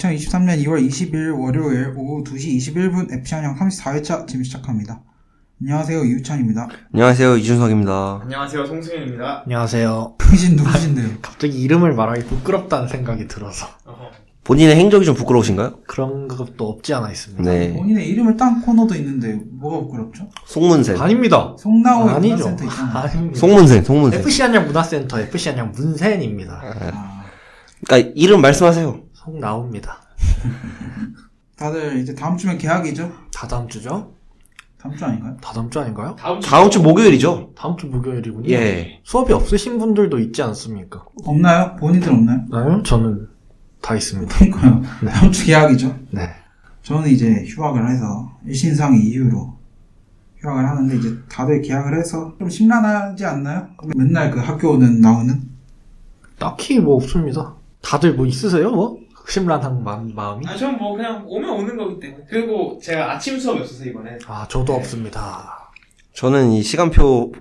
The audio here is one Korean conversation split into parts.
2023년 2월 20일 월요일 오후 2시 21분 FC 한양 34회차 지금 시작합니다. 안녕하세요, 이우찬입니다. 안녕하세요, 이준석입니다. 안녕하세요, 송승현입니다. 안녕하세요. 당신 누구신데요? 갑자기 이름을 말하기 부끄럽다는 생각이 들어서 본인의 행적이 좀 부끄러우신가요? 그런 것도 없지 않아 있습니다. 네. 본인의 이름을 딴 코너도 있는데 뭐가 부끄럽죠? 송문생. 아닙니다. 송나우의 아니죠. 문화센터 있잖아요. 아닙니다. 송문생. FC 한양 문화센터 FC 한양 문센입니다. 그러니까 이름 말씀하세요. 송나우입니다. 다들 이제 다음 주면 개학이죠? 다다음 주죠? 다음 주 아닌가요? 다다음 주 아닌가요? 다음 주 목요일이죠? 다음 주 목요일이군요. 예. 수업이 없으신 분들도 있지 않습니까? 없나요? 본인들 없나요? 아니요, 저는 다 있습니다. 그러니까요. 네. 다음 주 개학이죠? 네. 저는 이제 휴학을 해서 일신상 이후로 휴학을 하는데 이제 다들 개학을 해서 좀 심란하지 않나요? 맨날 그 학교 나오는? 딱히 뭐 없습니다. 다들 뭐 있으세요? 뭐? 심란한 마음이? 아, 전 뭐 그냥 오면 오는 거기 때문에. 그리고 제가 아침 수업이 없어서 이번에. 아, 저도 없습니다. 저는 이 시간표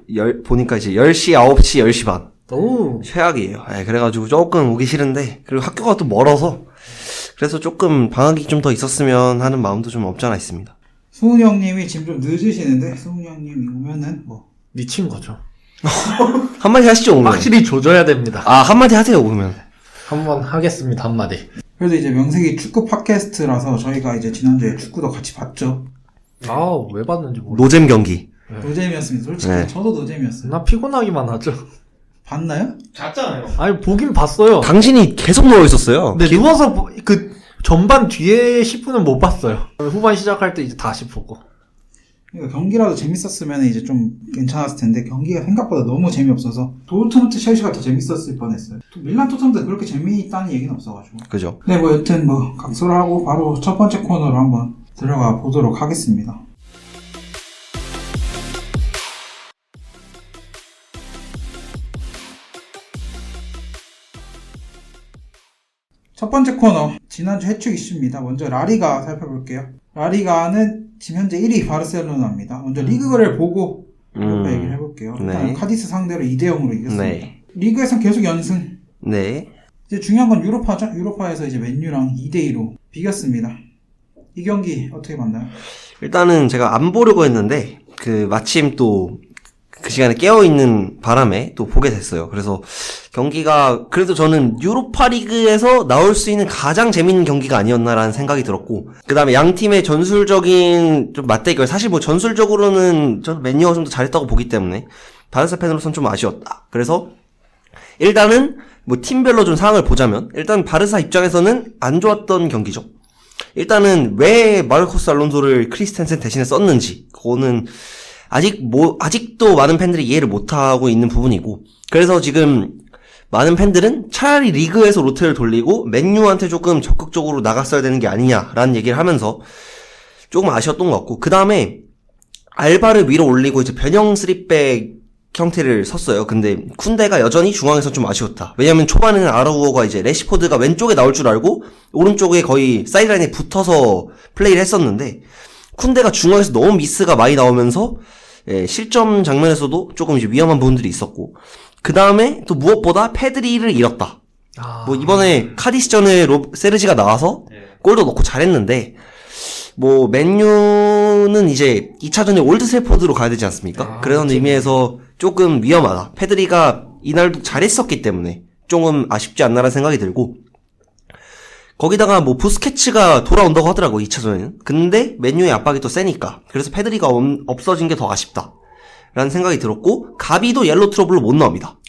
보니까 이제 10시, 9시, 10시 반. 오. 최악이에요. 예, 그래가지고 조금 오기 싫은데, 그리고 학교가 또 멀어서, 그래서 조금 방학이 좀 더 있었으면 하는 마음도 좀 없지 않아 있습니다. 수훈이 형님이 지금 좀 늦으시는데 수훈이 형님이 오면은 뭐 미친 거죠. 한마디 하시죠, 오늘. 확실히 조져야 됩니다. 아, 한마디 하세요, 오면. 한번 하겠습니다, 한마디. 그래도 이제 명색이 축구 팟캐스트라서 저희가 이제 지난주에 축구도 같이 봤죠. 아, 왜 봤는지 모르겠어요. 노잼 경기. 노잼이었습니다. 솔직히 네. 저도 노잼이었어요. 나 피곤하기만 하죠. 봤나요? 잤잖아요. 아니, 보긴 봤어요. 당신이 계속 누워있었어요. 근데 누워서 전반 뒤에 10분은 못 봤어요. 후반 시작할 때 이제 다시 보고. 그러니까 경기라도 재밌었으면 이제 좀 괜찮았을 텐데 경기가 생각보다 너무 재미없어서 도르트문트 첼시가 더 재밌었을 뻔했어요. 또 밀란 토트넘도 그렇게 재미있다는 얘기는 없어가지고. 그죠. 네, 뭐 여튼 뭐 각설하고 바로 첫 번째 코너로 한번 들어가 보도록 하겠습니다. 첫 번째 코너, 지난주 해축 이슈입니다. 먼저 라리가 살펴볼게요. 라리가는 지금 현재 1위 바르셀로나입니다. 먼저 리그를 보고 얘기를 해볼게요. 일단 네. 카디스 상대로 2대0으로 이겼습니다. 네. 리그에선 계속 연승. 네. 이제 중요한 건 유로파죠. 유로파에서 이제 맨유랑 2대2로 비겼습니다. 이 경기 어떻게 봤나요? 일단은 제가 안 보려고 했는데, 마침 또, 그 시간에 깨어있는 바람에 또 보게 됐어요. 그래서 경기가, 그래도 저는 유로파 리그에서 나올 수 있는 가장 재밌는 경기가 아니었나라는 생각이 들었고, 그 다음에 양 팀의 전술적인 좀 맞대결, 사실 뭐 전술적으로는 저는 맨유가 좀 더 잘했다고 보기 때문에, 바르사 팬으로서는 좀 아쉬웠다. 그래서, 일단은 뭐 팀별로 좀 상황을 보자면, 일단 바르사 입장에서는 안 좋았던 경기죠. 일단은 왜 마르코스 알론소를 크리스텐센 대신에 썼는지, 그거는 아직도 많은 팬들이 이해를 못하고 있는 부분이고, 그래서 지금 많은 팬들은 차라리 리그에서 로테를 돌리고 맨유한테 조금 적극적으로 나갔어야 되는 게 아니냐라는 얘기를 하면서 조금 아쉬웠던 것 같고, 그 다음에 알바를 위로 올리고 이제 변형 3백 형태를 섰어요. 근데 쿤데가 여전히 중앙에서 좀 아쉬웠다. 왜냐면 초반에는 아라우어가 이제 레시포드가 왼쪽에 나올 줄 알고 오른쪽에 거의 사이드라인에 붙어서 플레이를 했었는데, 쿤데가 중앙에서 너무 미스가 많이 나오면서 실점 장면에서도 조금 이제 위험한 부분들이 있었고, 그 다음에 또 무엇보다 페드리를 잃었다. 뭐 이번에 카디스전에 세르지가 나와서 골도 넣고 잘했는데, 뭐 맨유는 이제 2차전에 올드 트래포드로 가야 되지 않습니까? 그런 의미에서 조금 위험하다. 페드리가 이날도 잘했었기 때문에 조금 아쉽지 않나라는 생각이 들고, 거기다가 뭐 부스케츠가 돌아온다고 하더라고, 2차전에는. 근데 맨유의 압박이 또 세니까. 그래서 페드리가 없어진 게 더 아쉽다 라는 생각이 들었고, 가비도 옐로 트러블로 못 나옵니다.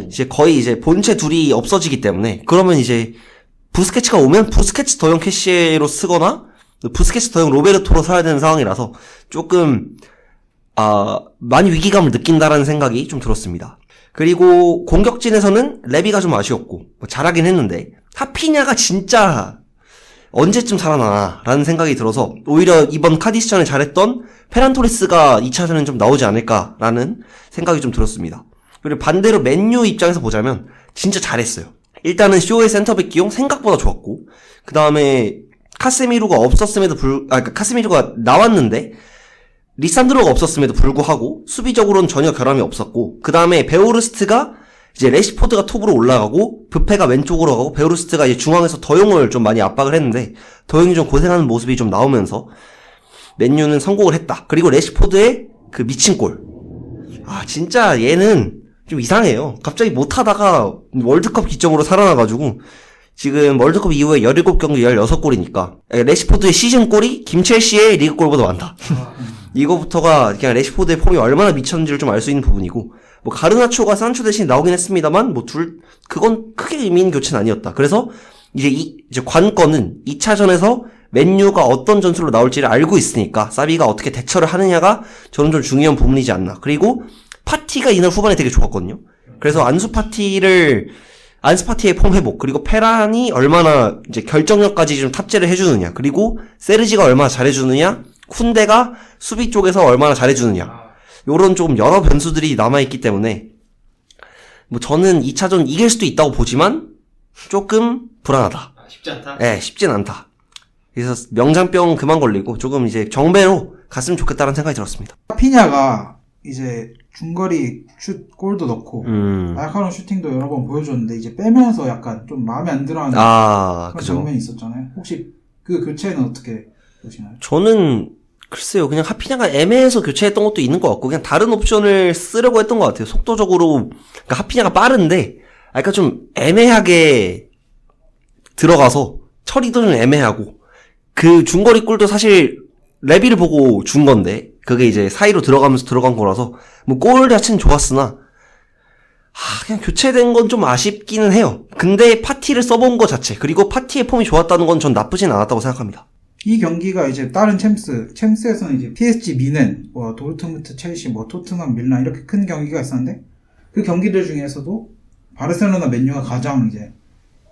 이제 거의 이제 본체 둘이 없어지기 때문에, 그러면 이제 부스케츠가 오면 부스케츠 더형 캐시에로 쓰거나 부스케츠 더형 로베르토로 써야 되는 상황이라서 조금 많이 위기감을 느낀다라는 생각이 좀 들었습니다. 그리고 공격진에서는 레비가 좀 아쉬웠고, 뭐 잘하긴 했는데 하피냐가 진짜 언제쯤 살아나라는 생각이 들어서 오히려 이번 카디스전에 잘했던 페란 토레스가 2차전엔 좀 나오지 않을까라는 생각이 좀 들었습니다. 그리고 반대로 맨유 입장에서 보자면 진짜 잘했어요. 일단은 쇼의 센터백 기용 생각보다 좋았고, 그 다음에 카세미루가 카세미루가 나왔는데 리산드로가 없었음에도 불구하고 수비적으로는 전혀 결함이 없었고, 그 다음에 베오르스트가 이제 레시포드가 톱으로 올라가고 브페가 왼쪽으로 가고 베오르스트가 이제 중앙에서 더용을 좀 많이 압박을 했는데 더용이 좀 고생하는 모습이 좀 나오면서 맨유는 성공을 했다. 그리고 레시포드의 그 미친 골. 아 진짜 얘는 좀 이상해요. 갑자기 못하다가 월드컵 기점으로 살아나가지고 지금 월드컵 이후에 17경기 16골이니까 레시포드의 시즌골이 김첼시의 리그골보다 많다. 이거부터가 그냥 레시포드의 폼이 얼마나 미쳤는지를 좀 알 수 있는 부분이고 뭐 가르나초가 산초 대신 나오긴 했습니다만 뭐 그건 크게 의미 있는 교체는 아니었다. 그래서 이제 관건은 2차전에서 맨유가 어떤 전술로 나올지를 알고 있으니까 사비가 어떻게 대처를 하느냐가 저는 좀 중요한 부분이지 않나. 그리고 파티가 이날 후반에 되게 좋았거든요. 그래서 안수 파티의 폼 회복, 그리고 페란이 얼마나 이제 결정력까지 좀 탑재를 해주느냐, 그리고 세르지가 얼마나 잘해주느냐, 쿤데가 수비 쪽에서 얼마나 잘해주느냐, 요런 좀 여러 변수들이 남아있기 때문에 뭐 저는 2차전 이길 수도 있다고 보지만 조금 불안하다. 쉽지 않다? 네, 쉽진 않다. 그래서 명장병 그만 걸리고 조금 이제 정배로 갔으면 좋겠다는 생각이 들었습니다. 피냐가 이제 중거리 슛 골도 넣고 음. 날카로운 슈팅도 여러 번 보여줬는데 이제 빼면서 약간 좀 마음에 안 들어하는 그런 그죠. 장면이 있었잖아요. 혹시 그 교체는 어떻게 보시나요? 저는 글쎄요, 그냥 하피냐가 애매해서 교체했던 것도 있는 것 같고 그냥 다른 옵션을 쓰려고 했던 것 같아요. 속도적으로. 그러니까 하피냐가 빠른데 약간 좀 애매하게 들어가서 처리도 좀 애매하고 그 중거리 골도 사실 레비를 보고 준 건데 그게 이제 사이로 들어가면서 들어간 거라서 뭐 골 자체는 좋았으나 그냥 교체된 건 좀 아쉽기는 해요. 근데 파티를 써본 거 자체 그리고 파티의 폼이 좋았다는 건 전 나쁘진 않았다고 생각합니다. 이 경기가 이제 다른 챔스에서는 이제 PSG, 미넨, 뭐 도르트문트, 첼시, 뭐 토트넘, 밀란 이렇게 큰 경기가 있었는데 그 경기들 중에서도 바르셀로나, 맨유가 가장 이제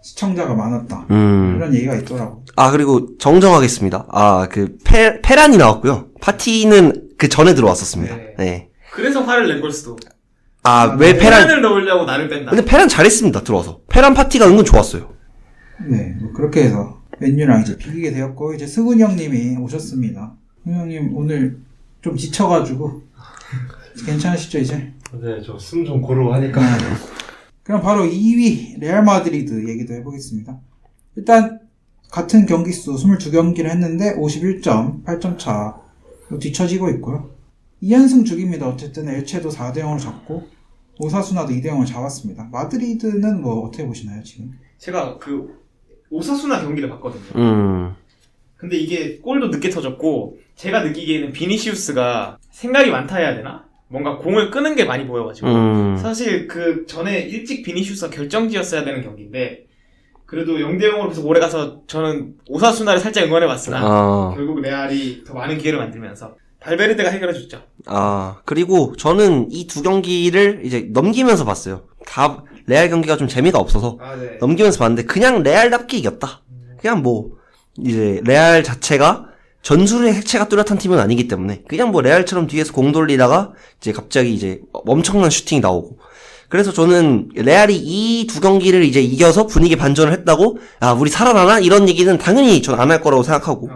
시청자가 많았다. 이런 얘기가 있더라고. 그리고 정정하겠습니다. 그 페란이 나왔고요. 파티는 그 전에 들어왔었습니다. 네. 네. 그래서 화를 낸 걸 수도. 왜 페란? 페란을 넣으려고 나를 뺀다. 근데 페란 잘했습니다. 들어와서 페란 파티가 은근 좋았어요. 네, 뭐 그렇게 해서 맨유랑 이제 비기게 되었고 이제 승훈이 형님이 오셨습니다. 승훈이 형님 오늘 좀 지쳐가지고 괜찮으시죠 이제? 네, 저 숨 좀 고르고 하니까. 그럼 바로 2위 레알 마드리드 얘기도 해보겠습니다. 일단 같은 경기수 22경기를 했는데 51점, 8점 차로 뒤처지고 있고요. 2연승 중입니다. 어쨌든 엘체도 4대0으로 잡고 오사수나도 2대0으로 잡았습니다. 마드리드는 뭐 어떻게 보시나요 지금? 제가 그 오사수나 경기를 봤거든요. 근데 이게 골도 늦게 터졌고 제가 느끼기에는 비니시우스가 생각이 많다 해야 되나? 뭔가 공을 끄는 게 많이 보여가지고 사실 그 전에 일찍 비니시우스가 결정지었어야 되는 경기인데 그래도 0대0으로 계속 오래가서 저는 오사수나를 살짝 응원해봤으나 결국 레알이 더 많은 기회를 만들면서 발베르데가 해결해줬죠. 그리고 저는 이 두 경기를 이제 넘기면서 봤어요. 다 레알 경기가 좀 재미가 없어서 네. 넘기면서 봤는데 그냥 레알답게 이겼다. 그냥 뭐 이제 레알 자체가 전술의 해체가 뚜렷한 팀은 아니기 때문에 그냥 뭐 레알처럼 뒤에서 공 돌리다가 이제 갑자기 이제 엄청난 슈팅이 나오고 그래서 저는 레알이 이 두 경기를 이제 이겨서 분위기 반전을 했다고 우리 살아나나? 이런 얘기는 당연히 전 안 할 거라고 생각하고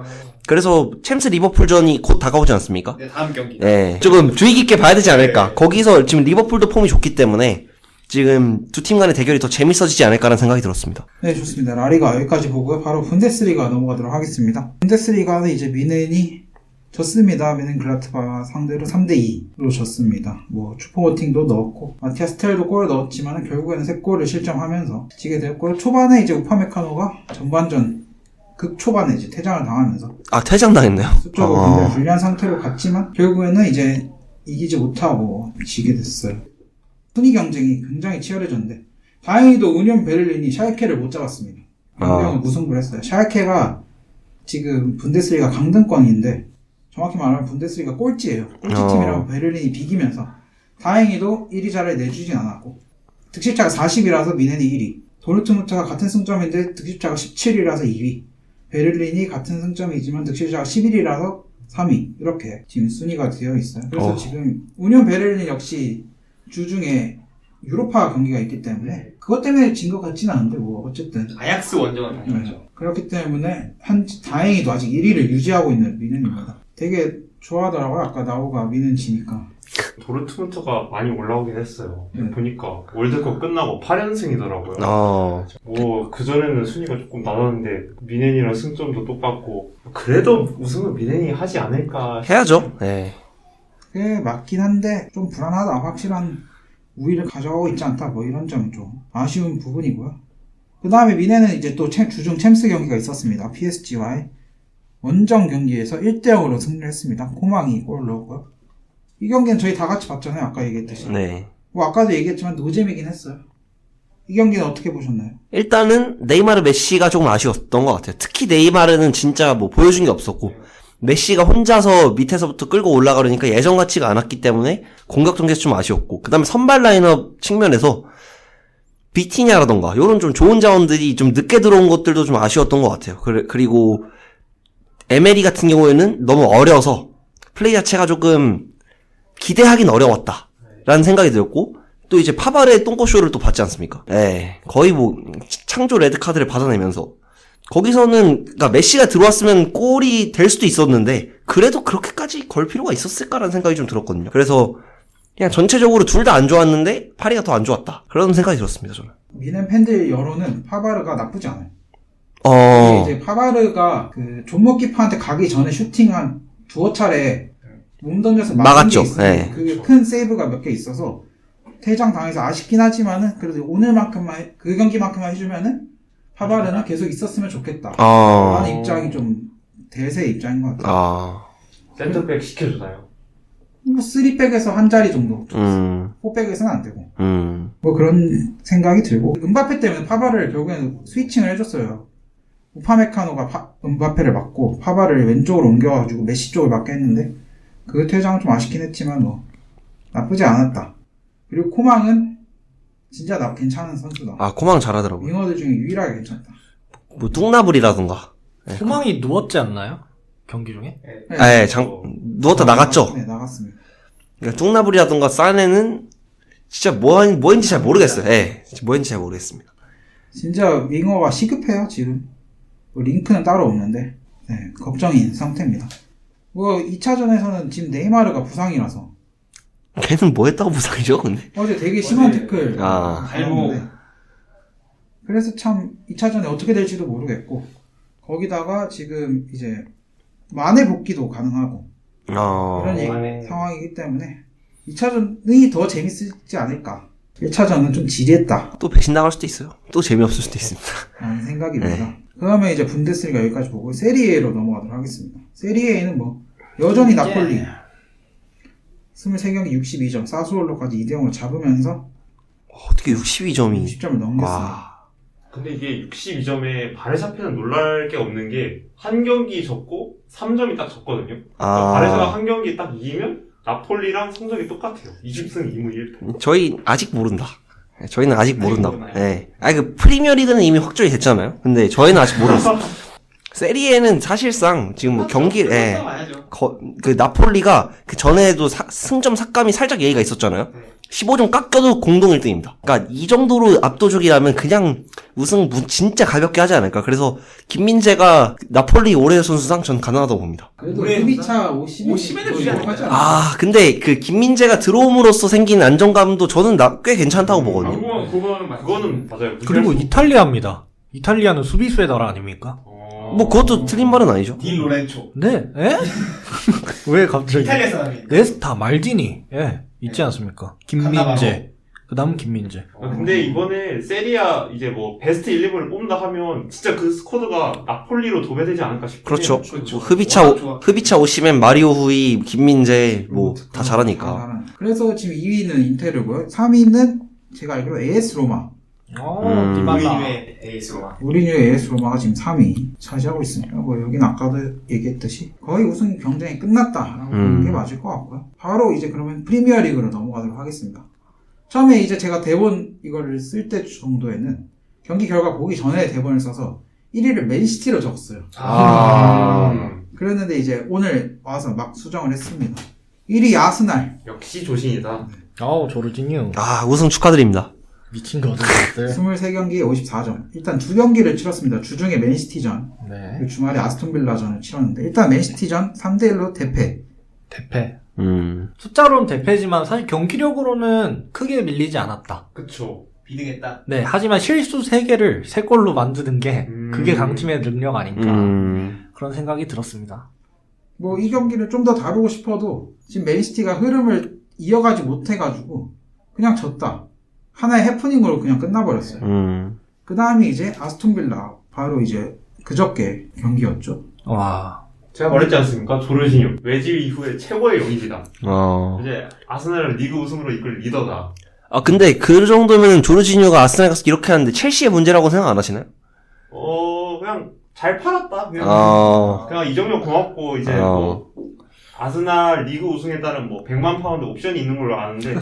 그래서 챔스 리버풀전이 곧 다가오지 않습니까? 네, 다음 경기. 네, 조금 주의 깊게 봐야 되지 않을까. 네. 거기서 지금 리버풀도 폼이 좋기 때문에 지금 두 팀 간의 대결이 더 재밌어지지 않을까라는 생각이 들었습니다. 네, 좋습니다. 라리가 여기까지 보고요. 바로 분데스리가 넘어가도록 하겠습니다. 분데스리가는 이제 미넨이 졌습니다. 미넨 글라트바 상대로 3대2로 졌습니다. 뭐 추포모팅도 넣었고 마티아스 텔도 골을 넣었지만 결국에는 3골을 실점하면서 지게 되었고요. 초반에 이제 우파메카노가 전반전 극초반에 이제 퇴장을 당하면서 퇴장당했네요. 수적으로 굉장히 불리한 상태로 갔지만 결국에는 이제 이기지 못하고 지게 됐어요. 순위 경쟁이 굉장히 치열해졌는데 다행히도 union 베를린이 샬케를 못 잡았습니다. 경기는 무승부를 했어요. 샬케가 지금 분데스리가 강등권인데 정확히 말하면 분데스리가 꼴찌예요. 꼴찌팀이라고 베를린이 비기면서 다행히도 1위 자리를 내주진 않았고 득실차가 40이라서 미넨이 1위, 도르트문트가 같은 승점인데 득실차가 17이라서 2위, 베를린이 같은 승점이지만 득실차가 11이라서 3위, 이렇게 지금 순위가 되어 있어요. 그래서 지금 union 베를린 역시 주중에 유로파 경기가 있기 때문에 그것 때문에 진 것 같지는 않은데 뭐 어쨌든 아약스 원정은 당연하죠. 그렇기 때문에 다행히도 아직 1위를 유지하고 있는 미넨입니다. 되게 좋아하더라고요. 아까 나오가 미는 지니까. 도르트문트가 많이 올라오긴 했어요. 보니까 월드컵 끝나고 8연승이더라고요. 뭐 그전에는 순위가 조금 낮았는데 미넨이랑 승점도 똑같고 그래도 우승은 미넨이 하지 않을까 해야죠. 네. 그게 맞긴 한데 좀 불안하다. 확실한 우위를 가져가고 있지 않다. 뭐 이런 점은 좀 아쉬운 부분이고요. 그 다음에 미네는 이제 또 주중 챔스 경기가 있었습니다. PSG와의 원정 경기에서 1대0으로 승리를 했습니다. 코망이 골을 넣었고요. 이 경기는 저희 다 같이 봤잖아요. 아까 얘기했듯이. 네. 뭐 아까도 얘기했지만 노잼이긴 했어요. 이 경기는 어떻게 보셨나요? 일단은 네이마르 메시가 조금 아쉬웠던 것 같아요. 특히 네이마르는 진짜 뭐 보여준 게 없었고 메시가 혼자서 밑에서부터 끌고 올라가려니까 예전 같지가 않았기 때문에 공격 전개에서 좀 아쉬웠고 그 다음에 선발 라인업 측면에서 비티냐라던가 요런 좀 좋은 자원들이 좀 늦게 들어온 것들도 좀 아쉬웠던 것 같아요. 그리고 에메리 같은 경우에는 너무 어려서 플레이 자체가 조금 기대하긴 어려웠다 라는 생각이 들었고 또 이제 파바르의 똥꼬쇼를 또 봤지 않습니까? 예, 거의 뭐 창조 레드카드를 받아내면서 거기서는 그러니까 메시가 들어왔으면 골이 될 수도 있었는데 그래도 그렇게까지 걸 필요가 있었을까라는 생각이 좀 들었거든요. 그래서 그냥 전체적으로 둘 다 안 좋았는데 파리가 더 안 좋았다 그런 생각이 들었습니다. 저는 미넨 팬들 여론은 파바르가 나쁘지 않아요. 이제 파바르가 그 존머 키퍼한테 가기 전에 슈팅 한 두어 차례 몸 던져서 막았죠. 네. 그게 큰 세이브가 몇 개 있어서 퇴장 당해서 아쉽긴 하지만은 그래도 오늘만큼만 그 경기만큼만 해주면은 파바르는 계속 있었으면 좋겠다. 라는 입장이 좀 대세의 입장인 것 같아요. 센터백 시켜주나요? 뭐 3백에서 한 자리 정도. 4백에서는 안 되고. 뭐 그런 생각이 들고 은바페 때문에 파바르를 결국에는 스위칭을 해줬어요. 우파메카노가 은바페를 맡고 파바를 왼쪽으로 옮겨가지고 메시 쪽을 맡게 했는데 그 퇴장은 좀 아쉽긴 했지만 뭐 나쁘지 않았다. 그리고 코망은 진짜 괜찮은 선수다. 코망 잘하더라고요. 윙어들 중에 유일하게 괜찮다. 뭐 뚱나불이라던가. 코망이 누웠지 않나요? 경기 중에? 누웠다 나갔죠. 네, 나갔습니다. 그러니까 뚱나불이라던가 사네는 진짜 뭐인지 잘 모르겠어요. 예, 뭐인지 잘 모르겠습니다. 진짜 윙어가 시급해요 지금. 뭐 링크는 따로 없는데 네, 걱정인 상태입니다. 뭐 2차전에서는 지금 네이마르가 부상이라서 걔는 뭐 했다고 부상이죠, 근데? 어제 되게 심한 태클 발목. 그래서 참 2차전에 어떻게 될지도 모르겠고 거기다가 지금 이제 만에 복귀도 가능하고 그런 상황이기 때문에 2차전이 더 재밌을지 않을까. 1차전은 좀 지리했다 또 배신 나갈 수도 있어요. 또 재미없을 수도 있습니다. 라는 생각이 듭니다. 그 다음에 이제 분데스리가 여기까지 보고 세리에로 넘어가도록 하겠습니다. 세리에는 뭐 여전히 나폴리 23경기 62점 사수올로까지 2대0으로 잡으면서 어떻게 62점이 60점을 넘겼습니다. 근데 이게 62점에 바르샤페는 놀랄 게 없는 게 한 경기 졌고 3점이 딱 졌거든요. 그러니까 바르샤가 한 경기 딱 이기면 나폴리랑 성적이 똑같아요. 20승 2무 1패. 저희 아직 모른다. 저희는 아직 모른다고. 예. 그 프리미어리그는 이미 확정이 됐잖아요. 근데 저희는 아직 모르겠어. 세리에는 사실상 지금 뭐 경기에 그 나폴리가 그 전에도 승점 삭감이 살짝 예의가 있었잖아요. 15점 깎여도 공동 1등입니다. 그러니까 이 정도로 압도적이라면 그냥 우승 진짜 가볍게 하지 않을까. 그래서 김민재가 나폴리 올해 선수상 전 가능하다고 봅니다. 그래도 1위차 50에는 주지 않을까요? 근데 그 김민재가 들어옴으로써 생긴 안정감도 저는 꽤 괜찮다고 보거든요. 그거는 맞아요. 그리고 이탈리아입니다. 이탈리아는 수비수의 나라 아닙니까? 뭐 그것도 틀린 말은 아니죠. 디 로렌초. 네, 에? 왜 갑자기? 이탈리아 사람이. 네스타, 말디니, 있지 않습니까? 김민재. 그 다음 김민재. 근데 이번에 세리아 이제 뭐 베스트 11을 뽑는다 하면 진짜 그 스쿼드가 나폴리로 도배되지 않을까 싶어요. 그렇죠. 그렇죠. 흡이차 오시멘, 마리오 후이, 김민재 뭐 다 잘하니까. 그래서 지금 2위는 인테르고요. 3위는 제가 알기로 AS 로마. 우리뉴의 에이스 로마. 우리뉴의 AS 로마가 지금 3위 차지하고 있습니다. 뭐 여긴 아까도 얘기했듯이 거의 우승 경쟁이 끝났다라고 보는 게 맞을 것 같고요. 바로 이제 그러면 프리미어리그로 넘어가도록 하겠습니다. 처음에 이제 제가 대본 이거를 쓸 때 정도에는 경기 결과 보기 전에 대본을 써서 1위를 맨시티로 적었어요. 그랬는데 이제 오늘 와서 막 수정을 했습니다. 1위 아스날. 역시 조신이다. 조르지뉴. 우승 축하드립니다. 미친 거 같은데. 23경기에 54점. 일단 2경기를 치렀습니다. 주중에 맨시티전. 네. 그리고 주말에 아스톤빌라전을 치렀는데 일단 맨시티전 3대1로 대패. 대패. 음. 숫자로는 대패지만 사실 경기력으로는 크게 밀리지 않았다. 그쵸. 비등했다. 네, 하지만 실수 3개를 3골로 만드는 게 그게 강팀의 능력 아닌가 그런 생각이 들었습니다. 뭐 이 경기를 좀 더 다루고 싶어도 지금 맨시티가 흐름을 이어가지 못해가지고 그냥 졌다. 하나의 해프닝으로 그냥 끝나버렸어요. 그 다음이 이제 아스톤빌라 바로 이제 그저께 경기였죠. 와. 제가 말했지 않습니까? 조르지뉴 외지 이후에 최고의 영입이다. 이제 아스날을 리그 우승으로 이끌 리더다. 아, 근데 그 정도면 조르지뉴가 아스날 가서 이렇게 하는데 첼시의 문제라고 생각 안 하시나요? 그냥 잘 팔았다. 그냥 이정료 고맙고 이제 뭐 아스날 리그 우승에 따른 뭐 100만 파운드 옵션이 있는 걸로 아는데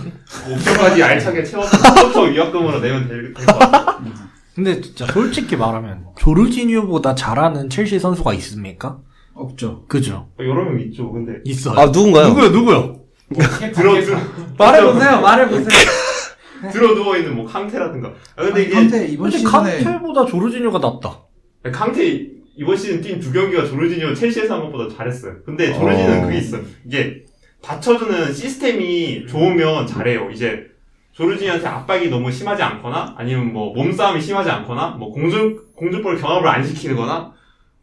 옵션까지 알차게 채워서 스포터 위약금으로 내면 될 것 같아요. 근데 진짜 솔직히 말하면 조르지뉴보다 잘하는 첼시 선수가 있습니까? 없죠. 그죠? 여러 명 있죠. 근데 있어요. 아, 누군가요? 누구요? 말해보세요. 들어 누워 있는 뭐 캉테라든가. 근데 이게 칸테 이번 근데 시즌에 칸테보다 조르지뉴가 낫다. 캉테 이번 시즌 팀 2경기가 조르지뉴 첼시에서 한 것보다 잘했어요. 근데 조르지뉴는 그게 있어요. 이게 받쳐주는 시스템이 좋으면 잘해요. 이제 조르지뉴한테 압박이 너무 심하지 않거나 아니면 뭐 몸싸움이 심하지 않거나 뭐 공중볼 경합을 안 시키거나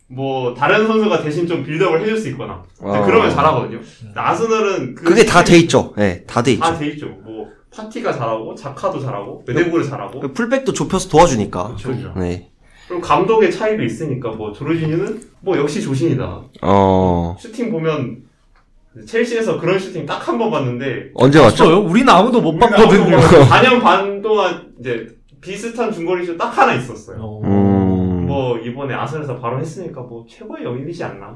뭐 다른 선수가 대신 좀 빌드업을 해줄 수 있거나 그러면 잘하거든요. 근데 아스널은 그게 다 돼 있죠. 네, 다 돼 있죠. 다 돼 있죠. 뭐 파티가 잘하고 자카도 잘하고 메데구르 잘하고 풀백도 좁혀서 도와주니까. 그죠. 네. 그리고 감독의 차이도 있으니까 뭐 조르지뉴는 뭐 역시 조신이다. 슈팅 보면 첼시에서 그런 슈팅 딱 한 번 봤는데 언제 왔죠? 맞죠? 우리는 아무도 못 봤거든요. 4년 반 동안 이제 비슷한 중거리 슛 딱 하나 있었어요. 뭐 이번에 아스날에서 바로 했으니까 뭐 최고의 영입이지 않나.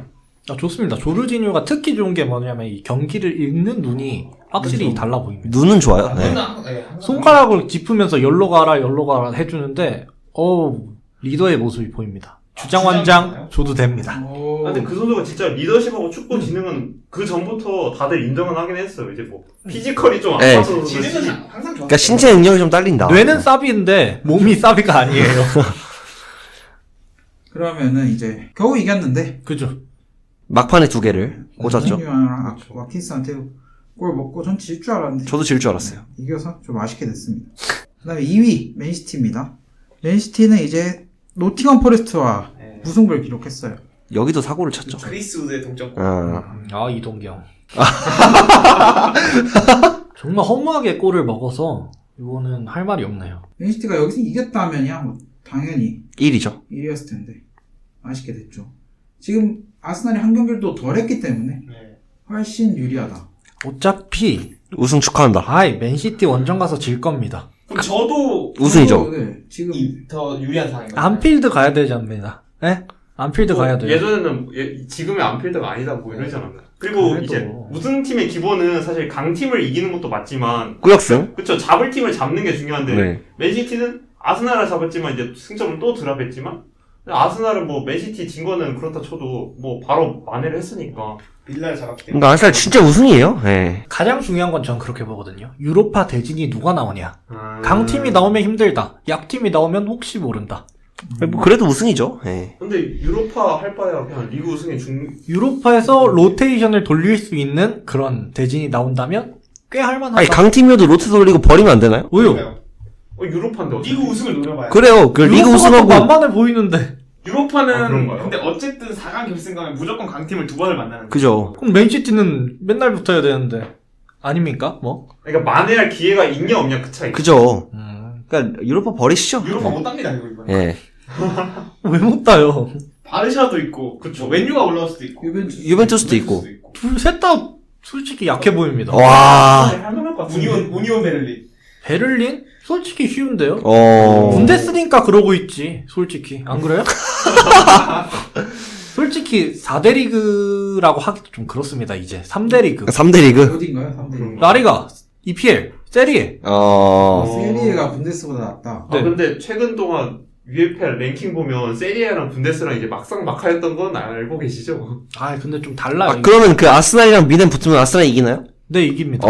아, 좋습니다. 조르지뉴가 특히 좋은 게 뭐냐면 이 경기를 읽는 눈이 확실히 달라 보입니다. 눈은 좋아요. 네. 손가락을 짚으면서 열로 가라 해주는데 리더의 모습이 보입니다. 주장완장 줘도 됩니다. 근데 그 선수가 진짜 리더십하고 축구 지능은 그 전부터 다들 인정은 하긴 했어요. 이제 뭐 피지컬이 좀 네. 아파서 그렇지. 지능은 항상 좋아. 그러니까 신체 능력이 좀 딸린다. 뇌는 사비인데 몸이 사비가 아니에요. 그러면은 이제 겨우 이겼는데 그죠? 막판에 2개를 꽂았죠. 랑 와킨스한테 골 먹고 전 질 줄 알았는데 저도 질 줄 알았어요. 이겨서 좀 아쉽게 됐습니다. 그 다음에 2위 맨시티입니다. 맨시티는 이제 노팅엄 포레스트와 무승부를 기록했어요. 여기도 사고를 쳤죠. 크리스 우드의 동점골. 이동경. 정말 허무하게 골을 먹어서 이거는 할 말이 없네요. 맨시티가 여기서 이겼다면야 뭐 당연히 1위죠. 1위였을 텐데 아쉽게 됐죠. 지금 아스날이 한 경기를 또 덜 했기 때문에 훨씬 유리하다. 어차피 우승 축하한다. 맨시티 원정 가서 질 겁니다. 그럼 저도 우승이죠. 네, 지금 더 유리한 상황인가요? 안필드 가야 되지 않습니다. 네? 안필드 가야 돼요. 예전에는 지금의 안필드가 아니다 뭐 이러잖아요. 그리고 그래도. 이제 우승팀의 기본은 사실 강팀을 이기는 것도 맞지만 꾸역승. 그쵸 잡을 팀을 잡는 게 중요한데 네. 맨시티는 아스날을 잡았지만 이제 승점을 또 드랍했지만 아스날은 뭐 맨시티 진 거는 그렇다 쳐도 뭐 바로 만회를 했으니까 빌라를 잡았기 때문에. 그러니까 아스날 진짜 우승이에요. 네. 가장 중요한 건 전 그렇게 보거든요. 유로파 대진이 누가 나오냐. 강팀이 나오면 힘들다. 약팀이 나오면 혹시 모른다. 뭐 그래도 우승이죠. 네. 근데 유로파 할 바야 그냥 리그 우승에 유로파에서 로테이션을 돌릴 수 있는 그런 대진이 나온다면 꽤 할만하다. 아니 강팀이어도 로테 돌리고 버리면 안 되나요? 왜요? 유로파인데 어차피. 리그 우승을 노려봐야 돼. 그래요. 그 리그 유로파가 더 우승하고 만만해 보이는데. 유로파는 그런가요? 근데 어쨌든 4강 결승 가면 무조건 강팀을 2번을 만나는. 그죠. 그럼 맨시티는 맨날 붙어야 되는데. 아닙니까? 뭐? 그러니까 만회할 기회가 있냐 없냐 그 차이. 그죠. 그러니까 유로파 버리시죠. 유로파 못 답니다 이거 이번에. 예. 왜 못 따요? 바르샤도 있고, 그쵸. 맨유가 올라올 수도 있고. 유벤투스도 있고. 둘 셋 다 솔직히 약해 보입니다. 와. 할만할 것 같은데. 우니온 베를린. 베를린? 솔직히 쉬운데요? 어. 분데스니까 그러고 있지. 솔직히. 안 그래요? 솔직히 4대 리그라고 하기도 좀 그렇습니다. 이제 3대 리그. 3대 리그. 어딘가요? 3대 라리가, EPL, 세리에. 세리에가 분데스보다 낫다. 네. 근데 최근 동안 UEFL 랭킹 보면 세리에랑 분데스랑 이제 막상 막하였던 건 알고 계시죠? 근데 좀 달라요. 아, 그러면 그 아스날이랑 미넨 붙으면 아스날이 이기나요? 네, 이깁니다.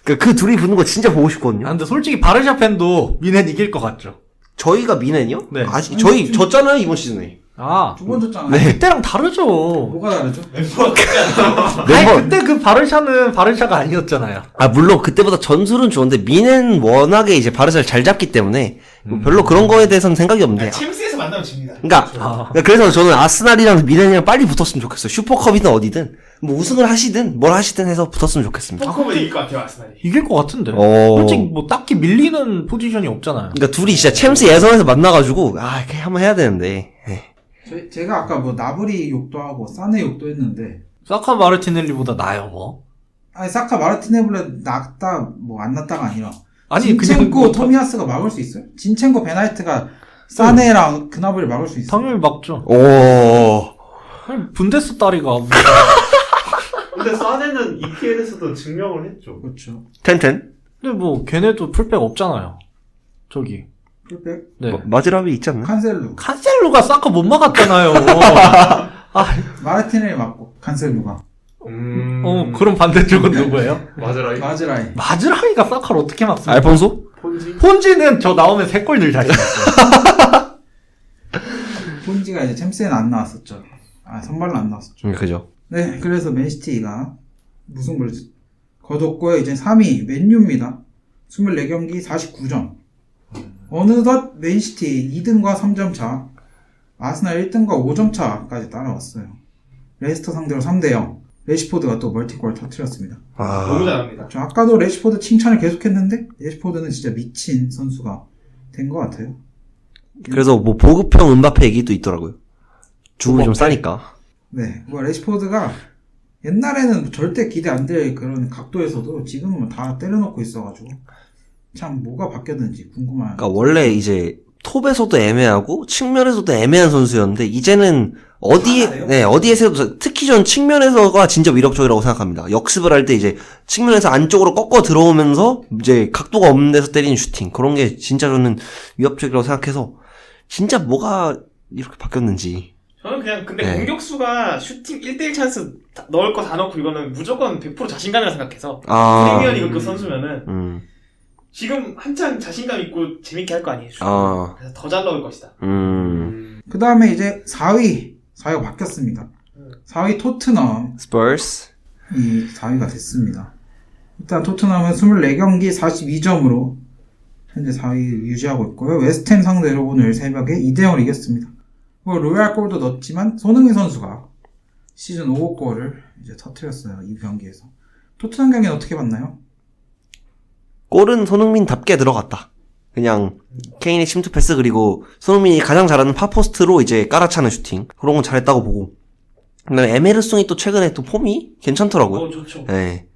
그 둘이 붙는 거 진짜 보고 싶거든요. 근데 솔직히 바르샤 팬도 미넨 이길 것 같죠? 저희가 미넨이요? 네. 아직 저희 졌잖아요 이번 시즌에. 아, 두 번 졌잖아. 네. 그때랑 다르죠. 뭐가 다르죠? 멤버가 같지 않죠? 아니, 그때 그 바르샤는 바르샤가 아니었잖아요. 물론 그때보다 전술은 좋은데 미넨 워낙에 이제 바르샤를 잘 잡기 때문에 뭐 별로 그런 거에 대해서는 생각이 없는데. 챔스에서 만나면 집니다. 그러니까 그래서 저는 아스날이랑 미넨이랑 빨리 붙었으면 좋겠어요. 슈퍼컵이든 어디든 뭐 우승을 하시든 뭘 하시든 해서 붙었으면 좋겠습니다. 슈퍼컵은 이길 것 같아요, 아스날이. 이길 것 같은데. 오. 솔직히 뭐 딱히 밀리는 포지션이 없잖아요. 그러니까 둘이 진짜 챔스 예선에서 만나가지고 이렇게 한번 해야 되는데. 제가 아까 뭐 나브리 욕도 하고 사네 욕도 했는데 사카 마르티넬리보다 나아요, 뭐. 아니 사카 마르티네블레 낫다 뭐 안 낫다가 아니라 아니, 진첸코 그냥 뭐 토미아스가 막을 수 있어요? 진첸코 베나이트가 사네랑 그나브를 막을 수 있어요? 당연히 막죠. 오. 아니, 분데스 딸이가. 근데 사네는 EPL에서도 증명을 했죠. 그렇죠. 텐텐? 근데 뭐, 걔네도 풀백 없잖아요. 저기. 풀백 네. 마즈라비 있지 않나? 칸셀루 칸셀루가 사카 못 막았잖아요. 마르티넬 맞고 칸셀루가 그럼 반대쪽은 누구예요? 마즈라이. 마즈라이 마즈라이가 사카를 어떻게 막습니까? 알폰소? 폰지. 폰지는 저 나오면 3골 넣을 자신 있어요. 폰지가 이제 챔스에는 안 나왔었죠. 선발로 안 나왔었죠. 그죠. 네, 그래서 맨시티가 무승부를 거뒀고요. 이제 3위 맨유입니다. 24경기 49점. 어느덧 맨시티 2등과 3점 차, 아스날 1등과 5점 차까지 따라왔어요. 레스터 상대로 3대0. 레시포드가 또 멀티골 터뜨렸습니다. 너무 잘합니다. 아까도 레시포드 칭찬을 계속했는데 레시포드는 진짜 미친 선수가 된 것 같아요. 그래서 뭐 보급형 은바페 얘기도 있더라고요. 주급이 좀 싸니까. 네, 뭐 레시포드가 옛날에는 절대 기대 안 될 그런 각도에서도 지금은 다 때려놓고 있어가지고 참 뭐가 바뀌었는지 궁금한. 그러니까 원래 이제 톱에서도 애매하고 측면에서도 애매한 선수였는데 이제는 어디에서도 특히 전 측면에서가 진짜 위력적이라고 생각합니다. 역습을 할 때 이제 측면에서 안쪽으로 꺾어 들어오면서 이제 각도가 없는 데서 때리는 슈팅 그런 게 진짜 저는 위협적이라고 생각해서 진짜 뭐가 이렇게 바뀌었는지. 저는 그냥 근데 네. 공격수가 슈팅 1대1 찬스 넣을 거 다 넣고 이거는 무조건 100% 자신감이라 생각해서 프리미어리그 선수면은 지금 한창 자신감 있고 재밌게 할 거 아니에요. 그래서 더 잘 넣을 것이다. 그 다음에 이제 4위가 바뀌었습니다. 4위 토트넘 스퍼스. 이 4위가 됐습니다. 일단 토트넘은 24경기 42점으로 현재 4위 유지하고 있고요. 웨스트햄 상대로 오늘 새벽에 2대0을 이겼습니다. 뭐 로얄 골도 넣었지만 손흥민 선수가 시즌 5호 골을 이제 터뜨렸어요. 이 경기에서. 토트넘 경기는 어떻게 봤나요? 골은 손흥민답게 들어갔다. 그냥 케인의 침투 패스 그리고 손흥민이 가장 잘하는 파포스트로 이제 깔아차는 슈팅 그런 건 잘했다고 보고. 근데 에메르송이 또 최근에 또 폼이 괜찮더라고요. 좋죠. 네.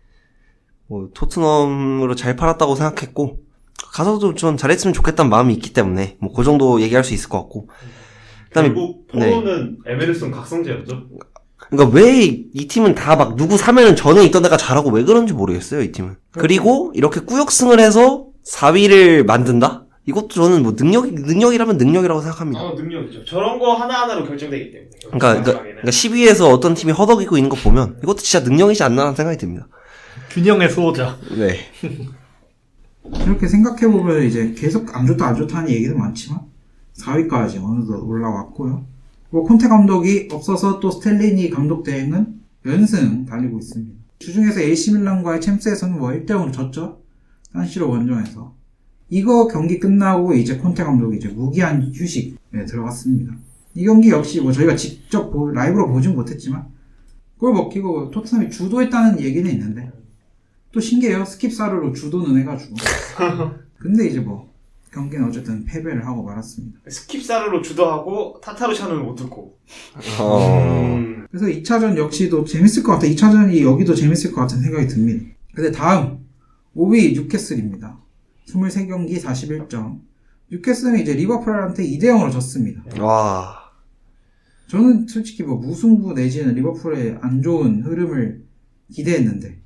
뭐 토트넘으로 잘 팔았다고 생각했고 가서도 좀 잘했으면 좋겠다는 마음이 있기 때문에 뭐 그 정도 얘기할 수 있을 것 같고. 그다음에 결국 포로는 에메르슨 각성제였죠. 그러니까 왜 이 팀은 다 막 누구 사면은 전에 있던 애가 잘하고 왜 그런지 모르겠어요, 이 팀은. 그리고 이렇게 꾸역승을 해서 4위를 만든다? 이것도 저는 뭐 능력이라면 능력이라고 생각합니다. 능력이죠. 저런 거 하나하나로 결정되기 때문에. 그러니까 10위에서 어떤 팀이 허덕이고 있는 거 보면 이것도 진짜 능력이지 않나 하는 생각이 듭니다. 균형의 수호자. 네. 이렇게 생각해보면 이제 계속 안 좋다 하는 얘기도 많지만 4위까지 어느덧 올라왔고요. 뭐 콘테 감독이 없어서 또 스텔리니 감독 대행은 연승 달리고 있습니다. 주중에서 AC밀란과의 챔스에서는 뭐 1대0으로 졌죠. 산시로 원정에서. 이거 경기 끝나고 이제 콘테 감독이 이제 무기한 휴식에 들어갔습니다. 이 경기 역시 뭐 저희가 직접 라이브로 보진 못했지만 골 먹히고 토트넘이 주도했다는 얘기는 있는데 또 신기해요. 스킵사르로 주도는 해가지고. 근데 이제 뭐 경기는 어쨌든 패배를 하고 말았습니다. 스킵사르로 주도하고 타타르샤는 못 듣고. 그래서 2차전 역시도 재밌을 것 같아요. 2차전이 여기도 재밌을 것 같은 생각이 듭니다. 근데 다음 5위 뉴캐슬입니다. 23경기 41점. 뉴캐슬은 이제 리버풀한테 2대0으로 졌습니다. 와. 저는 솔직히 뭐 무승부 내지는 리버풀의 안 좋은 흐름을 기대했는데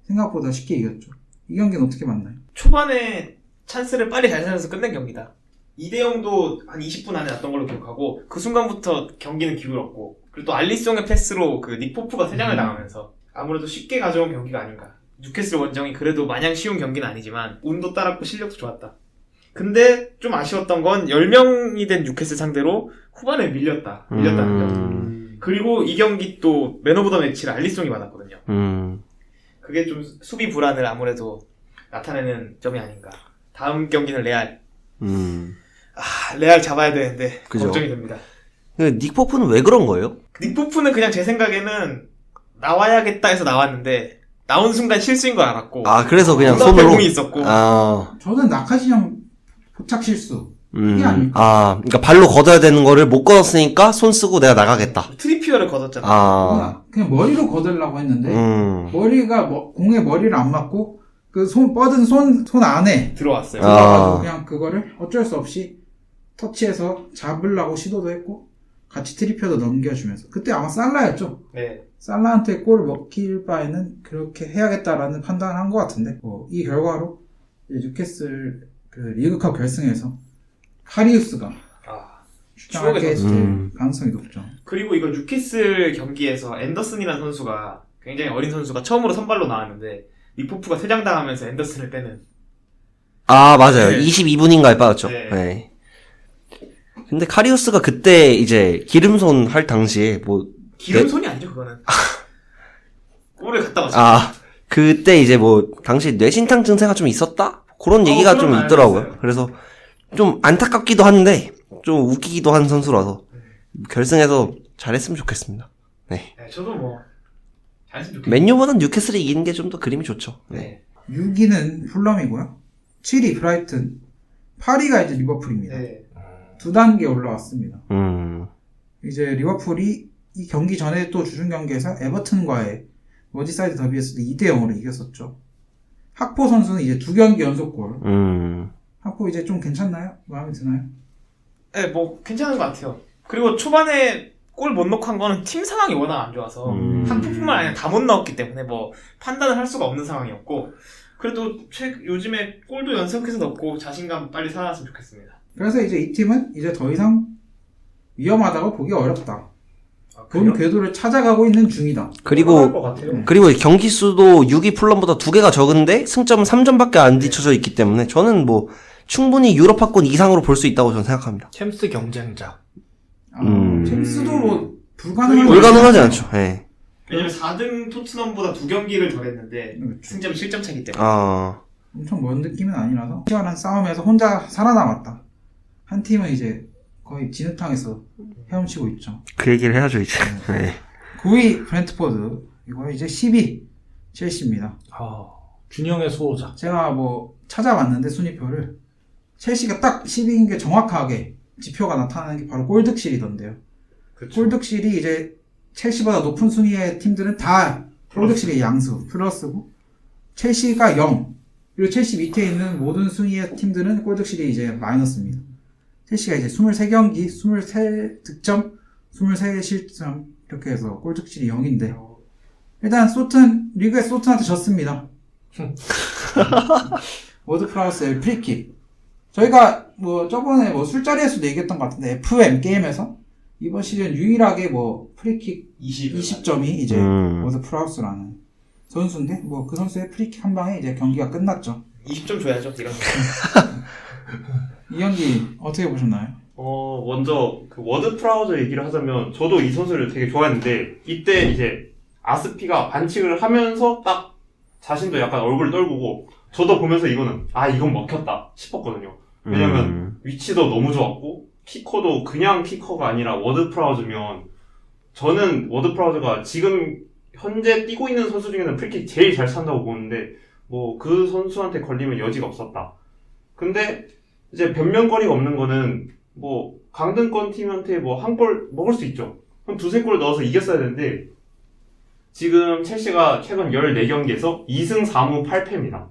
생각보다 쉽게 이겼죠. 이 경기는 어떻게 봤나요? 초반에 찬스를 빨리 잘 살려서 끝낸 경기다. 2대0도 한 20분 안에 났던 걸로 기억하고 그 순간부터 경기는 기울었고 그리고 또 알리송의 패스로 그 닉포프가 3장을 당하면서 아무래도 쉽게 가져온 경기가 아닌가. 뉴캐슬 원정이 그래도 마냥 쉬운 경기는 아니지만 운도 따랐고 실력도 좋았다. 근데 좀 아쉬웠던 건 10명이 된 뉴캐슬 상대로 후반에 밀렸다는 점. 그리고 이 경기 또 맨 오브 더 매치를 알리송이 받았거든요. 그게 좀 수비 불안을 아무래도 나타내는 점이 아닌가. 다음 경기는 레알. 레알 잡아야 되는데 그죠. 걱정이 됩니다. 닉 포프는 왜 그런 거예요? 닉 포프는 그냥 제 생각에는 나와야겠다 해서 나왔는데 나온 순간 실수인 걸 알았고 그래서 그냥 앞에 손으로. 공이 있었고 저는 나카시 형 포착 실수. 그게 아닐까? 그러니까 발로 걷어야 되는 거를 못 걷었으니까 손 쓰고 내가 나가겠다. 트리피어를 걷었잖아. 그냥 머리로 걷으려고 했는데 머리가 공에 머리를 안 맞고 그 뻗은 손 안에 들어왔어요. 들어가지고 그냥 그거를 어쩔 수 없이 터치해서 잡으려고 시도도 했고 같이 트리피어도 넘겨주면서 그때 아마 살라였죠. 네. 살라한테 골을 먹힐 바에는 그렇게 해야겠다라는 판단을 한 것 같은데 이 결과로 이제 뉴캐슬 그 리그컵 결승에서 카리우스가 출장하게 추억의 될 가능성이 높죠. 그리고 이거 뉴캐슬 경기에서 앤더슨이라는 선수가 굉장히 어린 선수가 처음으로 선발로 나왔는데 닉포프가 퇴장당하면서 앤더슨을 빼는. 맞아요. 네. 22분인가에 빠졌죠. 네. 네. 근데 카리우스가 그때 이제 기름손 할 당시에 기름손이 아니죠 그거는. 골을 갖다 맞췄어. 그때 이제 당시 뇌신탕 증세가 좀 있었다? 그런 얘기가 좀 그런 있더라고요. 알고 있어요. 그래서 좀 안타깝기도 한데 좀 웃기기도 한 선수라서 결승에서 잘했으면 좋겠습니다. 네. 네, 저도 잘했으면 좋겠어요. 맨유보단 뉴캐슬이 이기는 게 좀 더 그림이 좋죠. 네. 6위는 풀럼이고요. 7위 브라이튼, 8위가 이제 리버풀입니다. 네. 두 단계 올라왔습니다. 이제 리버풀이 이 경기 전에 또 주중 경기에서 에버튼과의 머지사이드 더비에서도 2대0으로 이겼었죠. 학포 선수는 이제 2경기 연속골. 학포 이제 좀 괜찮나요? 마음에 드나요? 네, 괜찮은 것 같아요. 그리고 초반에 골 못 넣고 한 거는 팀 상황이 워낙 안 좋아서 학포뿐만 아니라 다 못 넣었기 때문에 판단을 할 수가 없는 상황이었고 그래도 요즘에 골도 연속해서 넣고 자신감 빨리 살아났으면 좋겠습니다. 그래서 이제 이 팀은 이제 더 이상 위험하다고 보기 어렵다. 본 궤도를 찾아가고 있는 중이다. 올라갈 것 같아요. 그리고 경기 수도 6위 풀럼보다 2개가 적은데 승점은 3점밖에 안 뒤쳐져 있기 때문에 저는 충분히 유럽파권 이상으로 볼 수 있다고 저는 생각합니다. 챔스 경쟁자. 챔스도 불가능하지 않죠. 네. 왜냐면 4등 토트넘보다 2경기를 덜 했는데 승점이 7점 차기 때문에. 엄청 먼 느낌은 아니라서 치열한 싸움에서 혼자 살아남았다. 한 팀은 이제 거의 진흙탕에서 헤엄치고 있죠. 그 얘기를 해야죠 이제. 네. 9위 브렌트포드, 이거 이제 10위 첼시입니다. 균형의 수호자. 제가 찾아봤는데 순위표를 첼시가 딱 10위인 게 정확하게 지표가 나타나는 게 바로 골득실이던데요. 그쵸. 골득실이 이제 첼시보다 높은 순위의 팀들은 다 골득실이 양수 플러스고 첼시가 0, 그리고 첼시 밑에 있는 모든 순위의 팀들은 골득실이 이제 마이너스입니다. 첼시가 이제 23경기 23득점 23실점 이렇게 해서 골득실이 0인데 일단 리그에서 소튼한테 졌습니다. 워드프라우스의 프리킥. 저희가 저번에 술자리에서도 얘기했던 것 같은데 FM 게임에서 이번 시즌 유일하게 프리킥 20점이 이제 워드프라우스라는 선수인데 그 선수의 프리킥 한 방에 이제 경기가 끝났죠. 20점 줘야죠 이런. 이 경기 어떻게 보셨나요? 먼저 워드프라우저 얘기를 하자면 저도 이 선수를 되게 좋아했는데 이때 이제 아스피가 반칙을 하면서 딱 자신도 약간 얼굴 떨구고 저도 보면서 이건 먹혔다 싶었거든요. 왜냐면 위치도 너무 좋았고 키커도 그냥 키커가 아니라 워드프라우즈면 저는 워드프라우즈가 지금 현재 뛰고 있는 선수 중에는 프리킥 제일 잘 찬다고 보는데 그 선수한테 걸리면 여지가 없었다. 근데 이제 변명거리가 없는 거는 강등권 팀한테 한 골 먹을 수 있죠. 그럼 2-3골 넣어서 이겼어야 되는데 지금 첼시가 최근 14경기에서 2승 4무 8패입니다.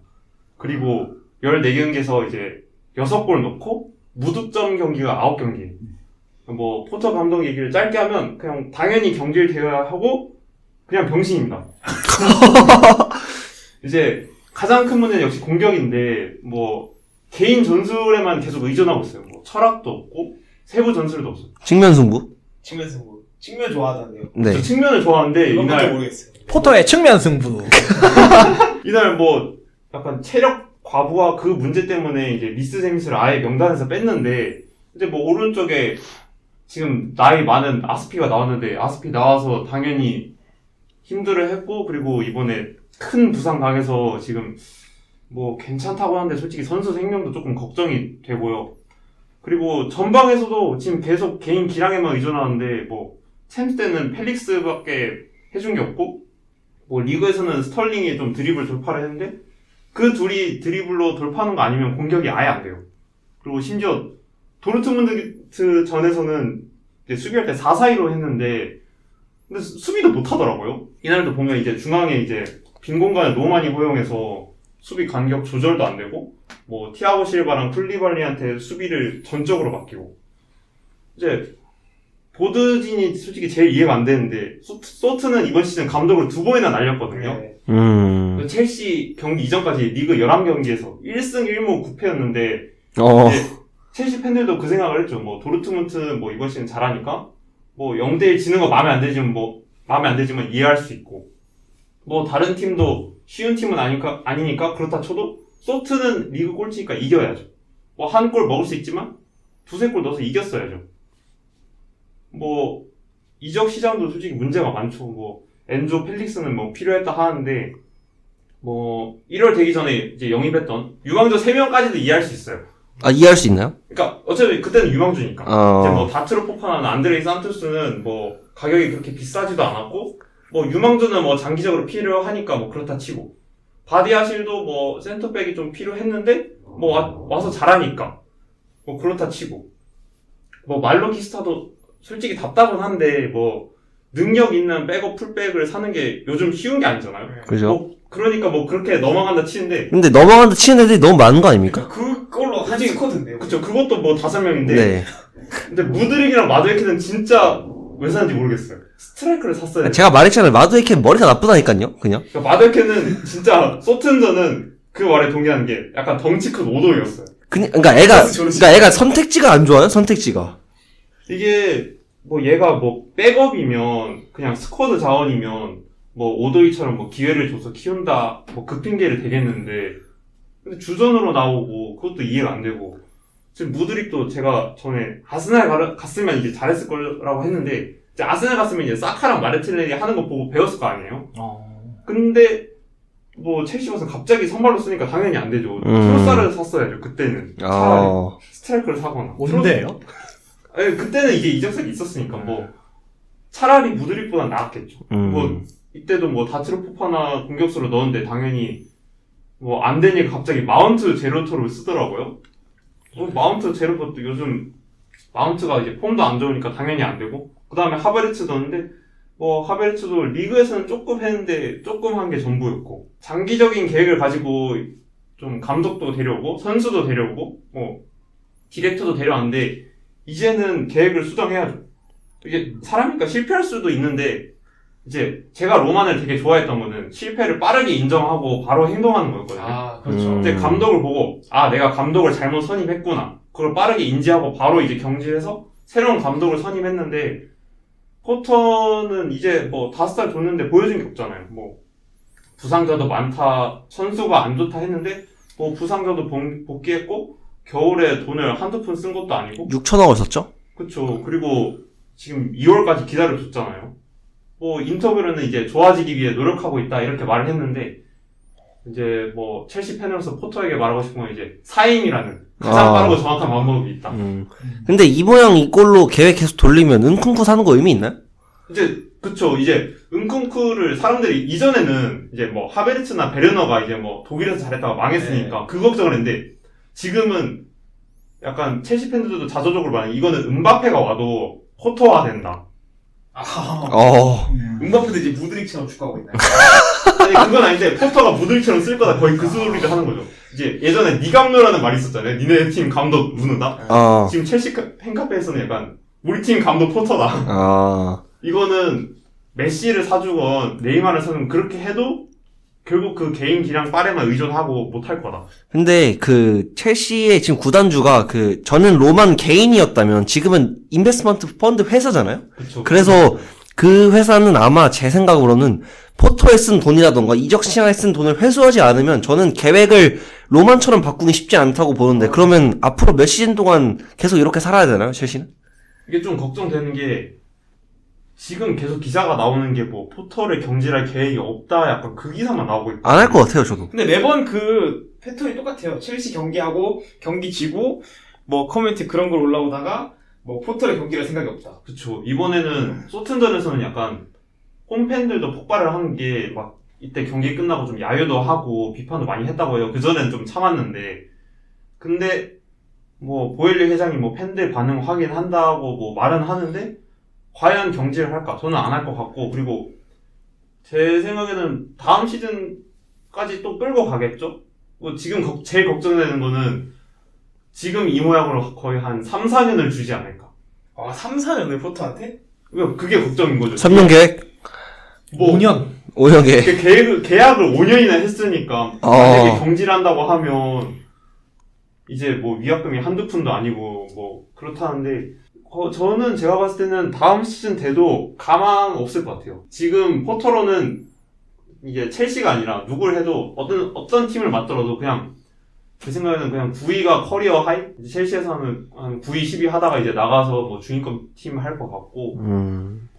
그리고 14경기에서 이제 6골 넣고 무득점 경기가 9경기. 포터 감독 얘기를 짧게 하면 그냥 당연히 경질되어야 하고 그냥 병신입니다. 이제 가장 큰 문제는 역시 공격인데 개인 전술에만 계속 의존하고 있어요. 철학도 없고 세부 전술도 없어요. 측면 승부? 측면 좋아하던데요. 네. 저 측면을 좋아하는데 이건 이날 모르겠어요. 포터의 측면 승부. 이날 약간 체력 과부하 그 문제 때문에 이제 리스 제임스를 아예 명단에서 뺐는데, 이제 뭐 오른쪽에 지금 나이 많은 아스피가 나왔는데, 아스피 나와서 당연히 힘들어 했고, 그리고 이번에 큰 부상 당해서 지금 뭐 괜찮다고 하는데 솔직히 선수 생명도 조금 걱정이 되고요. 그리고 전방에서도 지금 계속 개인 기량에만 의존하는데, 뭐 챔스 때는 펠릭스밖에 해준 게 없고, 뭐 리그에서는 스털링이 좀 드리블 돌파를 했는데, 그 둘이 드리블로 돌파하는 거 아니면 공격이 아예 안 돼요. 그리고 심지어 도르트문트 전에서는 이제 수비할 때 4-4-2로 했는데, 근데 수비도 못 하더라고요. 이날도 보면 이제 중앙에 이제 빈 공간을 너무 많이 허용해서 수비 간격 조절도 안 되고, 뭐 티아고 실바랑 쿨리발리한테 수비를 전적으로 맡기고, 이제 보드진이 솔직히 제일 이해가 안 되는데, 소트는 이번 시즌 감독을 2번이나 날렸거든요. 네. 첼시 경기 이전까지 리그 11경기에서 1승 1무 9패였는데, 첼시 팬들도 그 생각을 했죠. 뭐 도르트문트 뭐 이번 시즌 잘하니까 뭐 0대1 지는 거 마음에 안 들지만 이해할 수 있고, 뭐 다른 팀도 쉬운 팀은 아니니까 그렇다 쳐도 소트는 리그 꼴찌니까 이겨야죠. 뭐 한 골 먹을 수 있지만 두세 골 넣어서 이겼어야죠. 뭐 이적 시장도 솔직히 문제가 많죠. 뭐 엔조 펠릭스는 뭐 필요했다 하는데, 뭐 1월 되기 전에 이제 영입했던 유망주 3명까지도 이해할 수 있어요. 아, 이해할 수 있나요? 그러니까 어차피 그때는 유망주니까. 이제 뭐 다트로 포파나는 안드레이 산토스는 뭐 가격이 그렇게 비싸지도 않았고, 뭐 유망주는 뭐 장기적으로 필요하니까 뭐 그렇다 치고, 바디아실도 뭐 센터백이 좀 필요했는데 뭐 와서 잘하니까 뭐 그렇다 치고, 뭐 말로키스타도 솔직히 답답은 한데 뭐 능력 있는 백업 풀백을 사는 게 요즘 쉬운 게 아니잖아요. 그죠. 뭐 그러니까 뭐 그렇게 넘어간다 치는데, 근데 넘어간다 치는 애들이 너무 많은 거 아닙니까? 그걸로 한 스쿼드인데요. 그쵸, 그것도 뭐 5명인데, 네. 근데 무드릭이랑 마드웨키는 진짜 왜 사는지 모르겠어요. 스트라이크를 샀어야 돼. 제가 말했잖아요. 마두에켄 머리가 나쁘다니까요. 그냥. 그러니까 마드웨키는 진짜 소튼전은 그 말에 동의하는 게 약간 덩치 큰 오도이였어요. 그러니까 애가 선택지가 안 좋아요. 선택지가. 이게 뭐 얘가 뭐 백업이면 그냥 스쿼드 자원이면 뭐 오도이처럼 뭐 기회를 줘서 키운다 뭐 그 핑계를 대겠는데, 근데 주전으로 나오고 그것도 이해가 안 되고, 지금 무드릭도 제가 전에 아스날 갔으면 이제 잘했을 거라고 했는데, 이제 아스날 갔으면 이제 사카랑 마르티넬리 하는 거 보고 배웠을 거 아니에요? 근데 뭐 첼시 와서 갑자기 선발로 쓰니까 당연히 안 되죠. 트로사를 샀어야죠. 그때는 차라리 스트라이크를 사거나. 뭔데요? 아니, 그때는 이게 이적설이 있었으니까 뭐 차라리 무드릭보단 나았겠죠. 뭐 이때도 뭐 다트로 포파나 공격수로 넣었는데 당연히 뭐 안 되니까 갑자기 마운트 제로토를 쓰더라고요. 뭐 마운트 제로토도 요즘 마운트가 이제 폼도 안 좋으니까 당연히 안 되고, 그 다음에 하베르츠 넣었는데 뭐 하베르츠도 리그에서는 조금 했는데 조금 한 게 전부였고, 장기적인 계획을 가지고 좀 감독도 데려오고 선수도 데려오고 뭐 디렉터도 데려왔는데, 이제는 계획을 수정해야죠. 이게 사람이니까 실패할 수도 있는데, 이제 제가 로만을 되게 좋아했던 거는 실패를 빠르게 인정하고 바로 행동하는 거였거든요. 아, 그렇죠. 이제 감독을 보고, 아, 내가 감독을 잘못 선임했구나. 그걸 빠르게 인지하고 바로 이제 경질해서 새로운 감독을 선임했는데, 포터는 이제 뭐 5살 줬는데 보여준 게 없잖아요. 뭐 부상자도 많다, 선수가 안 좋다 했는데 뭐 부상자도 복귀했고, 겨울에 돈을 한두 푼 쓴 것도 아니고. 6천억을 썼죠? 그쵸. 그리고 지금 2월까지 기다려줬잖아요. 뭐 인터뷰로는 이제 좋아지기 위해 노력하고 있다 이렇게 말을 했는데, 이제 뭐 첼시 팬으로서 포터에게 말하고 싶은 건 이제 사임이라는 가장 빠르고 정확한 방법이 있다. 근데 이 모양 이 꼴로 계획 계속 돌리면 은쿵쿠 사는 거 의미 있나요? 이제 그쵸. 이제 은쿵쿠를 사람들이 이전에는 이제 뭐 하베르츠나 베르너가 이제 뭐 독일에서 잘했다가 망했으니까 그 걱정을 했는데, 지금은 약간 첼시 팬들도 자조적으로 말하는, 이거는 은바페가 와도 포터화 된다. 은바페도 이제 무드릭처럼 축구하고 있나요? 아니 그건 아닌데, 포터가 무드릭처럼 쓸 거다 거의 그 소리를 하는 거죠. 이제 예전에 니감노라는 말이 있었잖아요. 니네 팀 감독 누누다. 지금 첼시 팬카페에서는 약간 우리 팀 감독 포터다. 이거는 메시를 사주건 네이마를 사주건 그렇게 해도 결국 그 개인 기량 빠레만 의존하고 못할 거다. 근데 그 첼시의 지금 구단주가 저는 로만 개인이었다면 지금은 인베스트먼트 펀드 회사잖아요. 그쵸. 그래서 그 회사는 아마 제 생각으로는 포터에 쓴 돈이라던가 이적 시장에 쓴 돈을 회수하지 않으면 저는 계획을 로만처럼 바꾸기 쉽지 않다고 보는데 그러면 앞으로 몇 시즌 동안 계속 이렇게 살아야 되나요, 첼시는? 이게 좀 걱정되는 게 지금 계속 기사가 나오는 게 뭐 포터를 경질할 계획이 없다 약간 그 기사만 나오고 있고 안 할 것 같아요, 저도. 근데 매번 그 패턴이 똑같아요. 첼시 경기하고 경기 지고 뭐 커뮤니티 그런 걸 올라오다가 뭐 포털의 경기를 생각이 없다. 그쵸. 이번에는 소튼전에서는 약간 홈팬들도 폭발을 한 게 막 이때 경기 끝나고 좀 야유도 하고 비판도 많이 했다고 해요. 그전엔 좀 참았는데 근데 뭐 보일리 회장이 뭐 팬들 반응 확인한다고 뭐 말은 하는데 과연 경질을 할까? 저는 안 할 것 같고 그리고 제 생각에는 다음 시즌까지 또 끌고 가겠죠? 뭐 지금 제일 걱정되는 거는 지금 이 모양으로 거의 한 3, 4년을 주지 않을까. 아, 3, 4년을 포터한테? 그게 걱정인 거죠. 3년 계획? 뭐 5년. 5년 계획. 계약을 5년이나 했으니까 만약에 경질한다고 하면 이제 뭐 위약금이 한두 푼도 아니고 뭐 그렇다는데 저는 제가 봤을 때는 다음 시즌 돼도 가망 없을 것 같아요. 지금 포터로는 이게 첼시가 아니라 누굴 해도 어떤 팀을 맡더라도 그냥 제 생각에는 그냥 9위가 커리어 하이? 이제 첼시에서는 한 9위, 10위 하다가 이제 나가서 뭐 중위권 팀 할 것 같고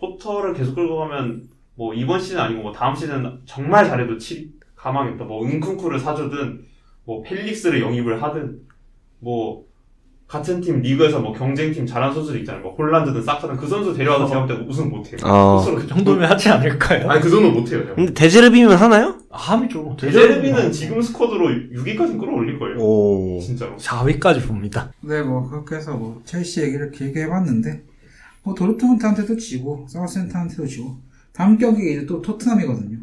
포터를 계속 끌고 가면 뭐 이번 시즌 아니고 뭐 다음 시즌 정말 잘해도 7위? 가망이 없다. 뭐 은쿤쿠를 사주든 뭐 펠릭스를 영입을 하든 뭐 같은 팀 리그에서 뭐 경쟁팀 잘하는 선수들 있잖아요. 뭐 홀란드든 사카든 그 선수 데려와서 제가 볼 때 우승 못해요. 스스로 그 정도면 하지 않을까요? 아니 그 정도 못해요. 제가. 근데 데제르비면 하나요? 함이죠. 데제르비는 지금 스쿼드로 6위까지 끌어올릴 거예요. 오. 진짜로. 4위까지 봅니다. 네, 뭐 그렇게 해서 뭐 첼시 얘기를 길게 해봤는데 뭐 도르트문트한테도 지고 사우스햄튼한테도 지고 다음 경기가 이제 또 토트넘이거든요.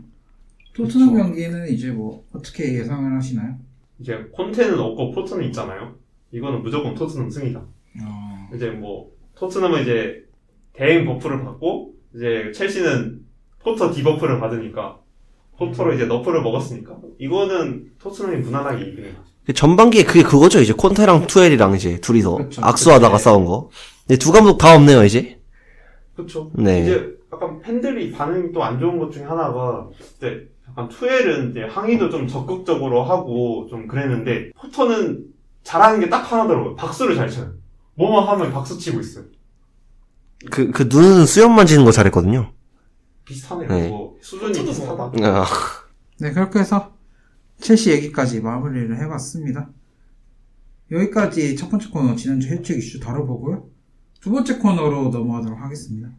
토트넘 그쵸. 경기는 이제 뭐 어떻게 예상을 하시나요? 이제 콘테는 없고 포트는 있잖아요. 이거는 무조건 토트넘 승이다. 이제 뭐 토트넘은 이제 대행 버프를 받고 이제 첼시는 포터 디버프를 받으니까 포터로 이제 너프를 먹었으니까 이거는 토트넘이 무난하게 이기는 거죠. 전반기에 그게 그거죠, 이제. 콘테랑 투엘이랑 이제 둘이서 그렇죠. 악수하다가 네. 싸운 거. 근데 두 감독 다 없네요, 이제. 그렇죠. 네. 이제 약간 팬들이 반응이 또 안 좋은 것 중에 하나가 이제 약간 투엘은 이제 항의도 좀 적극적으로 하고 좀 그랬는데 포터는 잘하는 게 딱 하나더라고요. 박수를 잘 쳐요. 뭐만 하면 박수 치고 있어요. 그 눈은 수염 만지는 거 잘했거든요. 비슷하네요. 네. 뭐 수준이 비슷하다. 아. 네, 그렇게 해서 첼시 얘기까지 마무리를 해봤습니다. 여기까지 첫 번째 코너 지난주 해축 이슈 다뤄보고요. 두 번째 코너로 넘어가도록 하겠습니다.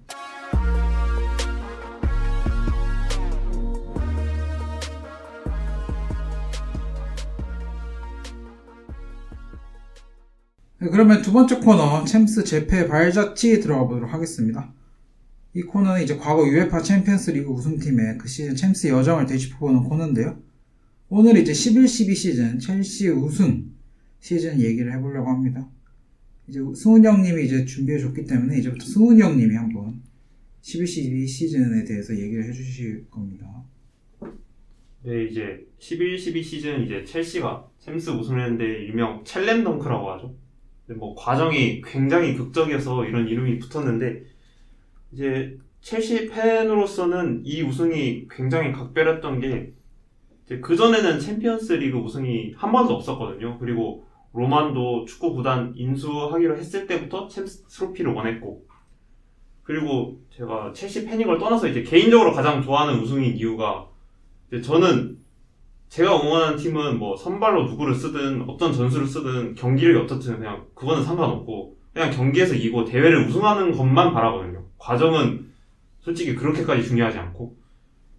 네, 그러면 두 번째 코너 챔스 재패 발자취 들어가 보도록 하겠습니다. 이 코너는 이제 과거 UEFA 챔피언스 리그 우승팀의 그 시즌 챔스 여정을 되짚어보는 코너인데요. 오늘 이제 11-12 시즌 첼시 우승 시즌 얘기를 해보려고 합니다. 이제 승훈 형님이 이제 준비해줬기 때문에 이제부터 승훈 형님이 한번 11-12 시즌에 대해서 얘기를 해주실 겁니다. 네, 이제 11-12 시즌 이제 첼시가 챔스 우승을 했는데 일명 첼렘덩크라고 하죠. 근데 뭐 과정이 굉장히 극적이어서 이런 이름이 붙었는데 이제 첼시 팬으로서는 이 우승이 굉장히 각별했던 게 이제 그전에는 챔피언스 리그 우승이 한 번도 없었거든요. 그리고 로만도 축구 구단 인수하기로 했을 때부터 챔스 트로피를 원했고 그리고 제가 첼시 팬인 걸 떠나서 이제 개인적으로 가장 좋아하는 우승인 이유가 이제 저는 제가 응원하는 팀은 뭐 선발로 누구를 쓰든 어떤 전술을 쓰든 경기력이 어떻든 그냥 그거는 상관없고 그냥 경기에서 이기고 대회를 우승하는 것만 바라거든요. 과정은 솔직히 그렇게까지 중요하지 않고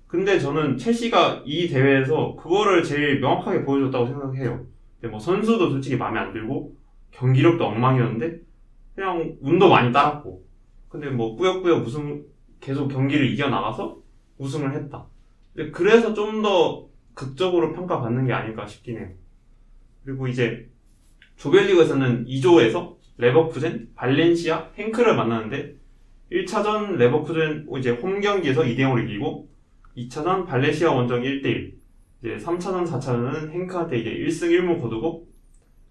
근데 저는 첼시가 이 대회에서 그거를 제일 명확하게 보여줬다고 생각해요. 근데 뭐 선수도 솔직히 마음에 안 들고 경기력도 엉망이었는데 그냥 운도 많이 따랐고 근데 뭐 꾸역꾸역 계속 경기를 이겨나가서 우승을 했다. 근데 그래서 좀 더 극적으로 평가받는 게 아닐까 싶긴 해요. 그리고 이제 조별리그에서는 2조에서 레버쿠젠, 발렌시아, 행크를 만나는데 1차전 레버쿠젠 이제 홈 경기에서 2대0으로 이기고 2차전 발렌시아 원정 1대1 이제 3차전, 4차전은 행크한테 이제 1승 1무 거두고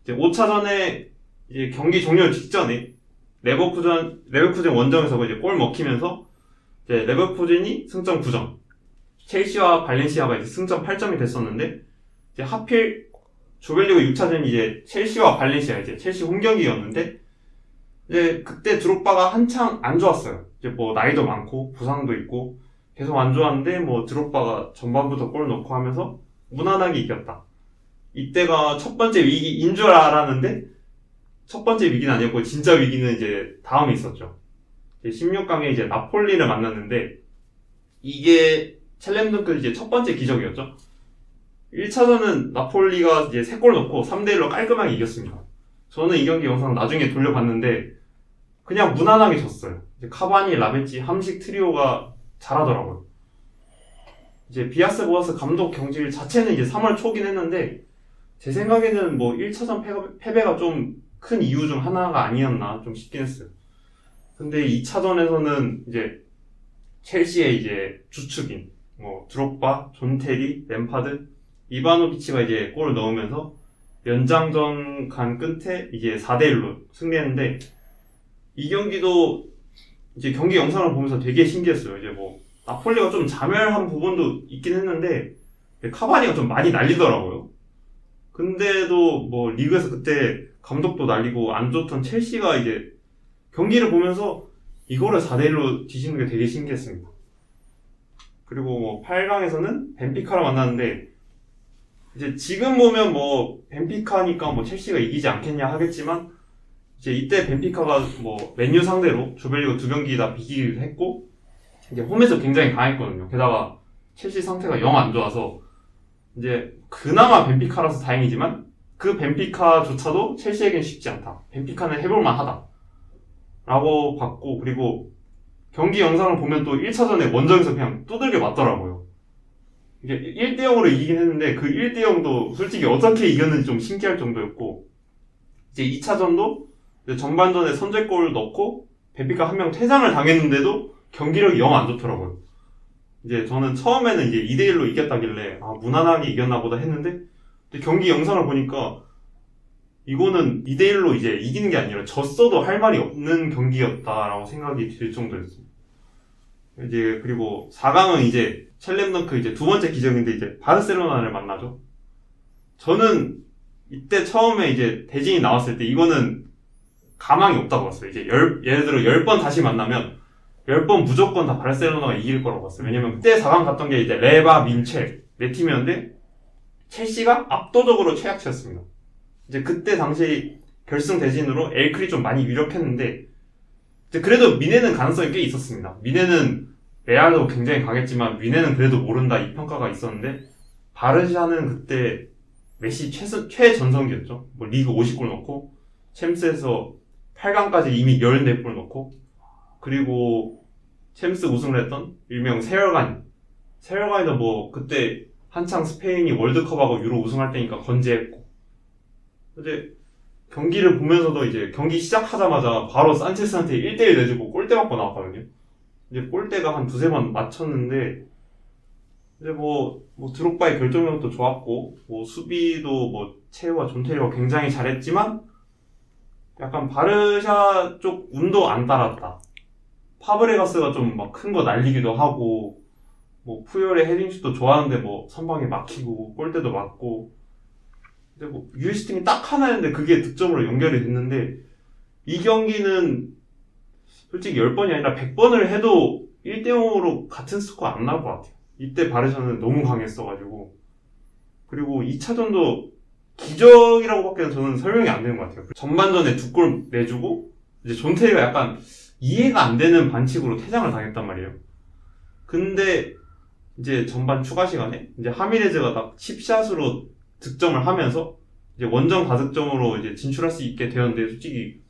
이제 5차전에 이제 경기 종료 직전에 레버쿠젠 원정에서 이제 골 먹히면서 이제 레버쿠젠이 승점 9점, 첼시와 발렌시아가 이제 승점 8점이 됐었는데, 이제 하필 조별리그 6차전이 이제 첼시와 발렌시아, 이제 첼시 홈 경기였는데, 이제 그때 드록바가 한창 안 좋았어요. 이제 뭐 나이도 많고 부상도 있고 계속 안 좋았는데 뭐 드록바가 전반부터 골 넣고 하면서 무난하게 이겼다. 이때가 첫 번째 위기인 줄 알았는데 첫 번째 위기는 아니었고 진짜 위기는 이제 다음에 있었죠. 이제 16강에 이제 나폴리를 만났는데 이게 첼렘동크 이제 첫 번째 기적이었죠. 1차전은 나폴리가 이제 3골 넣고 3대1로 깔끔하게 이겼습니다. 저는 이 경기 영상 나중에 돌려봤는데 그냥 무난하게 졌어요. 이제 카바니, 라베치, 함식 트리오가 잘하더라고요. 이제 비아스 보아스 감독 경질 자체는 이제 3월 초긴 했는데 제 생각에는 뭐 1차전 패배가 좀 큰 이유 중 하나가 아니었나 좀 싶긴 했어요. 근데 2차전에서는 이제 첼시의 이제 주축인 뭐 드록바, 존 테리, 램파드, 이바노비치가 이제 골을 넣으면서 연장전 간 끝에 이제 4대1로 승리했는데 이 경기도 이제 경기 영상을 보면서 되게 신기했어요. 이제 뭐 나폴리가 좀 자멸한 부분도 있긴 했는데 카바니가 좀 많이 날리더라고요. 근데도 뭐 리그에서 그때 감독도 날리고 안 좋던 첼시가 이제 경기를 보면서 이거를 4대1로 뒤집는 게 되게 신기했습니다. 그리고 뭐 8강에서는 벤피카를 만났는데 이제 지금 보면 뭐 벤피카니까 뭐 첼시가 이기지 않겠냐 하겠지만 이제 이때 벤피카가 뭐 맨유 상대로 조별리그 2경기 다 비기기도 했고 이제 홈에서 굉장히 강했거든요. 게다가 첼시 상태가 영 안 좋아서 이제 그나마 벤피카라서 다행이지만 그 벤피카조차도 첼시에겐 쉽지 않다. 벤피카는 해볼만 하다. 라고 봤고 그리고 경기 영상을 보면 또 1차전에 원정에서 그냥 두들겨 맞더라고요. 이게 1대0으로 이기긴 했는데 그 1대0도 솔직히 어떻게 이겼는지 좀 신기할 정도였고 이제 2차전도 이제 전반전에 선제골을 넣고 벤피카 한 명 퇴장을 당했는데도 경기력이 영 안 좋더라고요. 이제 저는 처음에는 이제 2대1로 이겼다길래 아 무난하게 이겼나 보다 했는데 경기 영상을 보니까 이거는 2대1로 이제 이기는 게 아니라 졌어도 할 말이 없는 경기였다라고 생각이 들 정도였습니다. 이제 그리고 4강은 이제 첼렘덩크 이제 두 번째 기적인데 이제 바르셀로나를 만나죠. 저는 이때 처음에 이제 대진이 나왔을 때 이거는 가망이 없다고 봤어요. 이제 예를 들어 10번 다시 만나면 10번 무조건 다 바르셀로나가 이길 거라고 봤어요. 왜냐면 그때 4강 갔던 게 이제 레바, 민첼 네 팀이었는데 첼시가 압도적으로 최약체였습니다. 이제 그때 당시 결승 대진으로 엘클이 좀 많이 유력했는데 이제 그래도 미네는 가능성이 꽤 있었습니다. 미네는 레알도 굉장히 강했지만 미네는 그래도 모른다 이 평가가 있었는데 바르샤는 그때 메시 최전성기였죠. 뭐 리그 50골 넣고 챔스에서 8강까지 이미 14골 넣고 그리고 챔스 우승을 했던 일명 세열간이도 뭐 그때 한창 스페인이 월드컵하고 유로 우승할 때니까 건재했고 이제 경기를 보면서도 이제 경기 시작하자마자 바로 산체스한테 1대1 내주고 골대 맞고 나왔거든요. 이제 골대가 한 두세 번 맞췄는데 이제 뭐 드록바의 결정력도 좋았고 뭐 수비도 뭐 체우와 존테리가 굉장히 잘했지만 약간 바르샤 쪽 운도 안 따랐다. 파브레가스가 좀 막 큰 거 날리기도 하고 뭐 푸열의 헤딩슛도 좋아하는데 뭐 선방에 막히고 골대도 맞고 근데 뭐 유효슈팅이 딱 하나였는데 그게 득점으로 연결이 됐는데 이 경기는 솔직히 10번이 아니라 100번을 해도 1대0으로 같은 스코어 안 나올 것 같아요. 이때 바르샤는 너무 강했어가지고 그리고 2차전도 기적이라고밖에 저는 설명이 안 되는 것 같아요. 전반전에 2골 내주고 이제 존테리가 약간 이해가 안 되는 반칙으로 퇴장을 당했단 말이에요. 근데 이제 전반 추가 시간에 이제 하미레즈가 딱 10샷으로 득점을 하면서 이제 원정 다득점으로 이제 진출할 수 있게 되었는데 솔직히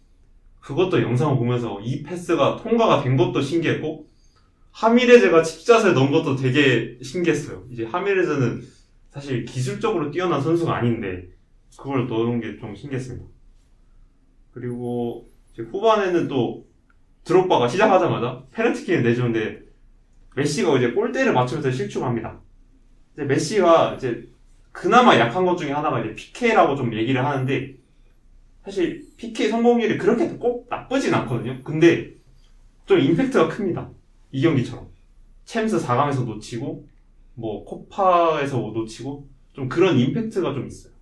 그것도 영상을 보면서 이 패스가 통과가 된 것도 신기했고 하미레즈가 10샷을 넣은 것도 되게 신기했어요. 이제 하미레즈는 사실 기술적으로 뛰어난 선수가 아닌데 그걸 넣은 게 좀 신기했습니다. 그리고 이제 후반에는 또 드록바가 시작하자마자 페널티킥을 내주는데 메시가 이제 골대를 맞추면서 실축합니다. 이제 메시가 이제 그나마 약한 것 중에 하나가 이제 PK라고 좀 얘기를 하는데 사실 PK 성공률이 그렇게 꼭 나쁘진 않거든요. 근데 좀 임팩트가 큽니다. 이 경기처럼. 챔스 4강에서 놓치고 뭐 코파에서 놓치고 좀 그런 임팩트가 좀 있어요.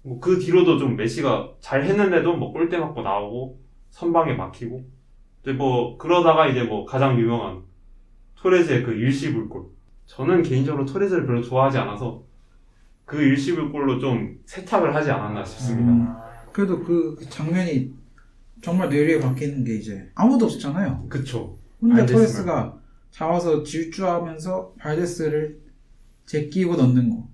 뭐 그 뒤로도 좀 메시가 잘 했는데도 뭐 골대 맞고 나오고 선방에 막히고 이제 뭐 그러다가 이제 뭐 가장 유명한 토레즈의 그 일시불골. 저는 개인적으로 토레즈를 별로 좋아하지 않아서 그 일시불골로 좀 세탁을 하지 않았나 싶습니다. 그래도 그 장면이 정말 뇌리에 박히는 게 이제 아무도 없었잖아요. 그쵸. 혼자 발데스만. 토레스가 잡아서 질주하면서 발데스를 제끼고 넣는 거.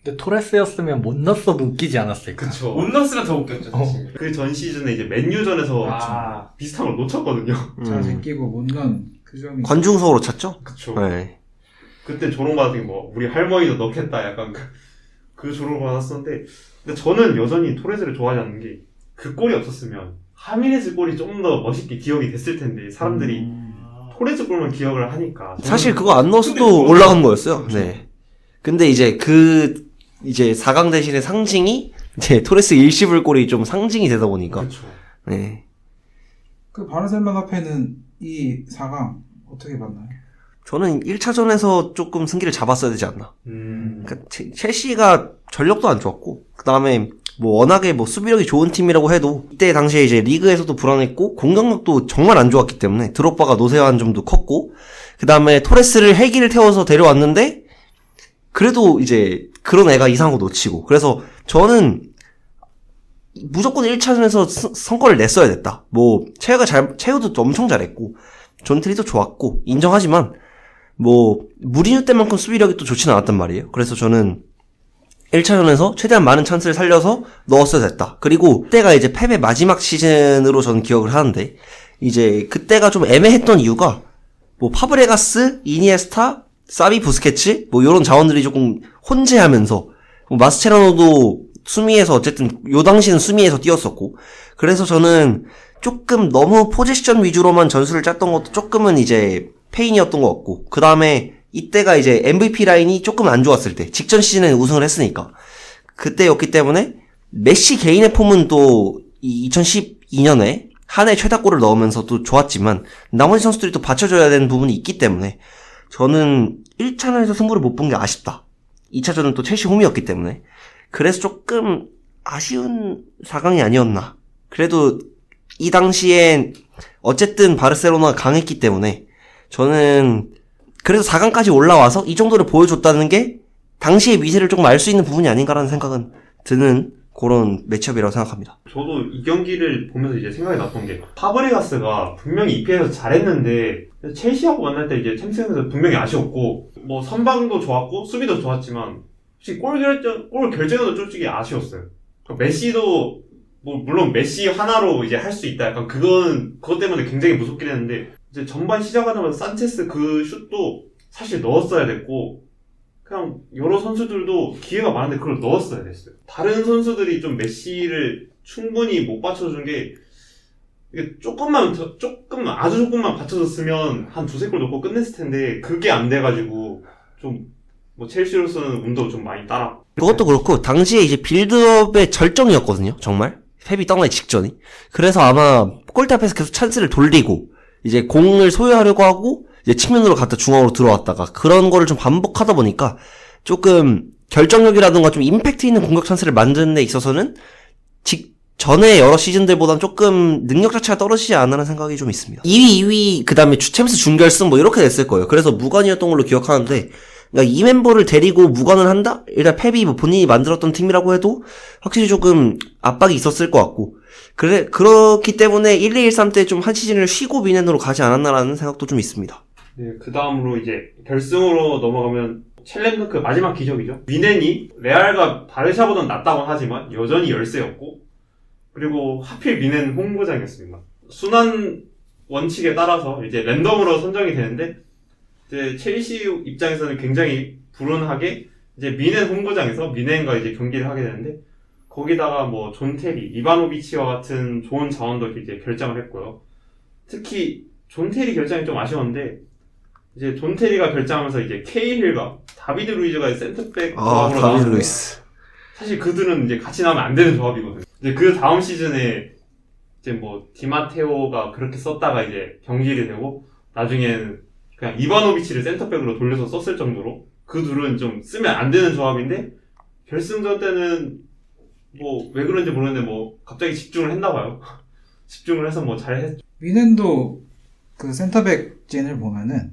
근데 토레스였으면 못 넣었어도 웃기지 않았을까? 그쵸. 못 넣었으면 더 웃겼죠, 사실. 그 전 시즌에 이제 맨유전에서 아. 비슷한 걸 놓쳤거든요. 잘 제끼고 못 넣은 그 점이. 관중석으로 찼죠? 그쵸. 네. 그때 조롱받은 게 뭐 우리 할머니도 넣겠다 약간 그 조롱을 받았었는데 근데 저는 여전히 토레즈를 좋아하지 않는 게 그 골이 없었으면 하미네즈 골이 좀 더 멋있게 기억이 됐을 텐데 사람들이 토레즈 골만 기억을 하니까 사실 그거 안 넣었어도 근데 올라간 거였어요. 그렇죠. 네. 근데 이제 이제 4강 대신에 상징이 이제 토레스 일시불골이 좀 상징이 되다 보니까. 그렇죠. 네. 그 바르셀로나 팬은 이 4강 어떻게 봤나요? 저는 1차전에서 조금 승기를 잡았어야 되지 않나. 그러니까 첼시가 전력도 안 좋았고, 그 다음에 뭐 워낙에 뭐 수비력이 좋은 팀이라고 해도 이때 당시에 이제 리그에서도 불안했고 공격력도 정말 안 좋았기 때문에 드록바가 노쇠한 점도 컸고, 그 다음에 토레스를 헬기를 태워서 데려왔는데 그래도 이제 그런 애가 이상한 거 놓치고, 그래서 저는 무조건 1차전에서 성과를 냈어야 됐다. 뭐 체우도 엄청 잘했고 존트리도 좋았고 인정하지만 뭐 무리뉴 때만큼 수비력이 또 좋지는 않았단 말이에요. 그래서 저는 1차전에서 최대한 많은 찬스를 살려서 넣었어야 됐다. 그리고 그때가 이제 펩의 마지막 시즌으로 저는 기억을 하는데, 이제 그때가 좀 애매했던 이유가 뭐 파브레가스, 이니에스타, 사비, 부스케츠 뭐 이런 자원들이 조금 혼재하면서 뭐 마스체라노도 수미에서 어쨌든 요 당시는 수미에서 뛰었었고, 그래서 저는 조금 너무 포지션 위주로만 전술을 짰던 것도 조금은 이제 페인이었던 것 같고, 그 다음에 이때가 이제 MVP 라인이 조금 안 좋았을 때, 직전 시즌에 우승을 했으니까 그때였기 때문에 메시 개인의 폼은 또 2012년에 한 해 최다골을 넣으면서 또 좋았지만 나머지 선수들이 또 받쳐줘야 되는 부분이 있기 때문에 저는 1차전에서 승부를 못 본 게 아쉽다. 2차전은 또 첼시 홈이었기 때문에 그래서 조금 아쉬운 4강이 아니었나. 그래도 이 당시엔 어쨌든 바르셀로나가 강했기 때문에 저는 그래서 4강까지 올라와서 이 정도를 보여줬다는 게 당시의 미세를 조금 알 수 있는 부분이 아닌가라는 생각은 드는 그런 매치업이라고 생각합니다. 저도 이 경기를 보면서 이제 생각이 났던 게 파브레가스가 분명히 EPL에서 잘했는데 첼시하고 만날 때 이제 챔스에서 분명히 아쉬웠고 뭐 선방도 좋았고 수비도 좋았지만 혹시 골 결정도 솔직히 아쉬웠어요. 그러니까 메시도 뭐 물론 메시 하나로 이제 할 수 있다 약간 그것 때문에 굉장히 무섭긴 했는데 이제 전반 시작하자마자 산체스 그 슛도 사실 넣었어야 됐고 그냥 여러 선수들도 기회가 많은데 그걸 넣었어야 됐어요. 다른 선수들이 좀 메시를 충분히 못 받쳐준 게 이게 아주 조금만 받쳐줬으면 한 두세 골 넣고 끝냈을 텐데 그게 안 돼가지고 좀 뭐 첼시로서는 운도 좀 많이 따라. 그것도 그렇고 당시에 이제 빌드업의 절정이었거든요. 정말 펩이 떠나기 직전이. 그래서 아마 골대 앞에서 계속 찬스를 돌리고 이제 공을 소유하려고 하고 이제 측면으로 갔다 중앙으로 들어왔다가 그런 거를 좀 반복하다 보니까 조금 결정력이라든가 좀 임팩트 있는 공격 찬스를 만드는 데 있어서는 전에 여러 시즌들보다는 조금 능력 자체가 떨어지지 않나라는 생각이 좀 있습니다. 2위, 그 다음에 챔스 준결승 뭐 이렇게 됐을 거예요. 그래서 무관이었던 걸로 기억하는데, 그러니까 이 멤버를 데리고 무관을 한다? 일단 펩이 뭐 본인이 만들었던 팀이라고 해도 확실히 조금 압박이 있었을 것 같고, 그렇기 때문에 1-2-1-3 때 좀 한 시즌을 쉬고 미넨으로 가지 않았나라는 생각도 좀 있습니다. 네, 그 다음으로 이제 결승으로 넘어가면 첼렘르크 마지막 기적이죠. 미넨이 레알과 바르샤보다는 낫다고 하지만 여전히 열세였고, 그리고 하필 미넨 홈구장이었습니다. 순환 원칙에 따라서 이제 랜덤으로 선정이 되는데, 이제 첼시 입장에서는 굉장히 불운하게 이제 미넨 홈구장에서 미넨과 이제 경기를 하게 되는데, 거기다가 뭐 존 테리, 이바노비치와 같은 좋은 자원도 이제 결정을 했고요. 특히 존 테리 결정이 좀 아쉬웠는데, 이제 존 테리가 결정하면서 이제 케이힐과 다비드 루이즈가 센터백 조합으로 다비드 나왔는데 루이스. 사실 그들은 이제 같이 나오면 안 되는 조합이거든요. 이제 그 다음 시즌에 이제 뭐 디마테오가 그렇게 썼다가 이제 경질이 되고 나중에는 그냥 이바노비치를 센터백으로 돌려서 썼을 정도로 그 둘은 좀 쓰면 안 되는 조합인데 결승전 때는 뭐 왜 그런지 모르는데 뭐 갑자기 집중을 했나 봐요. 집중을 해서 뭐 잘했죠. 미넨도 그 센터백 진을 보면은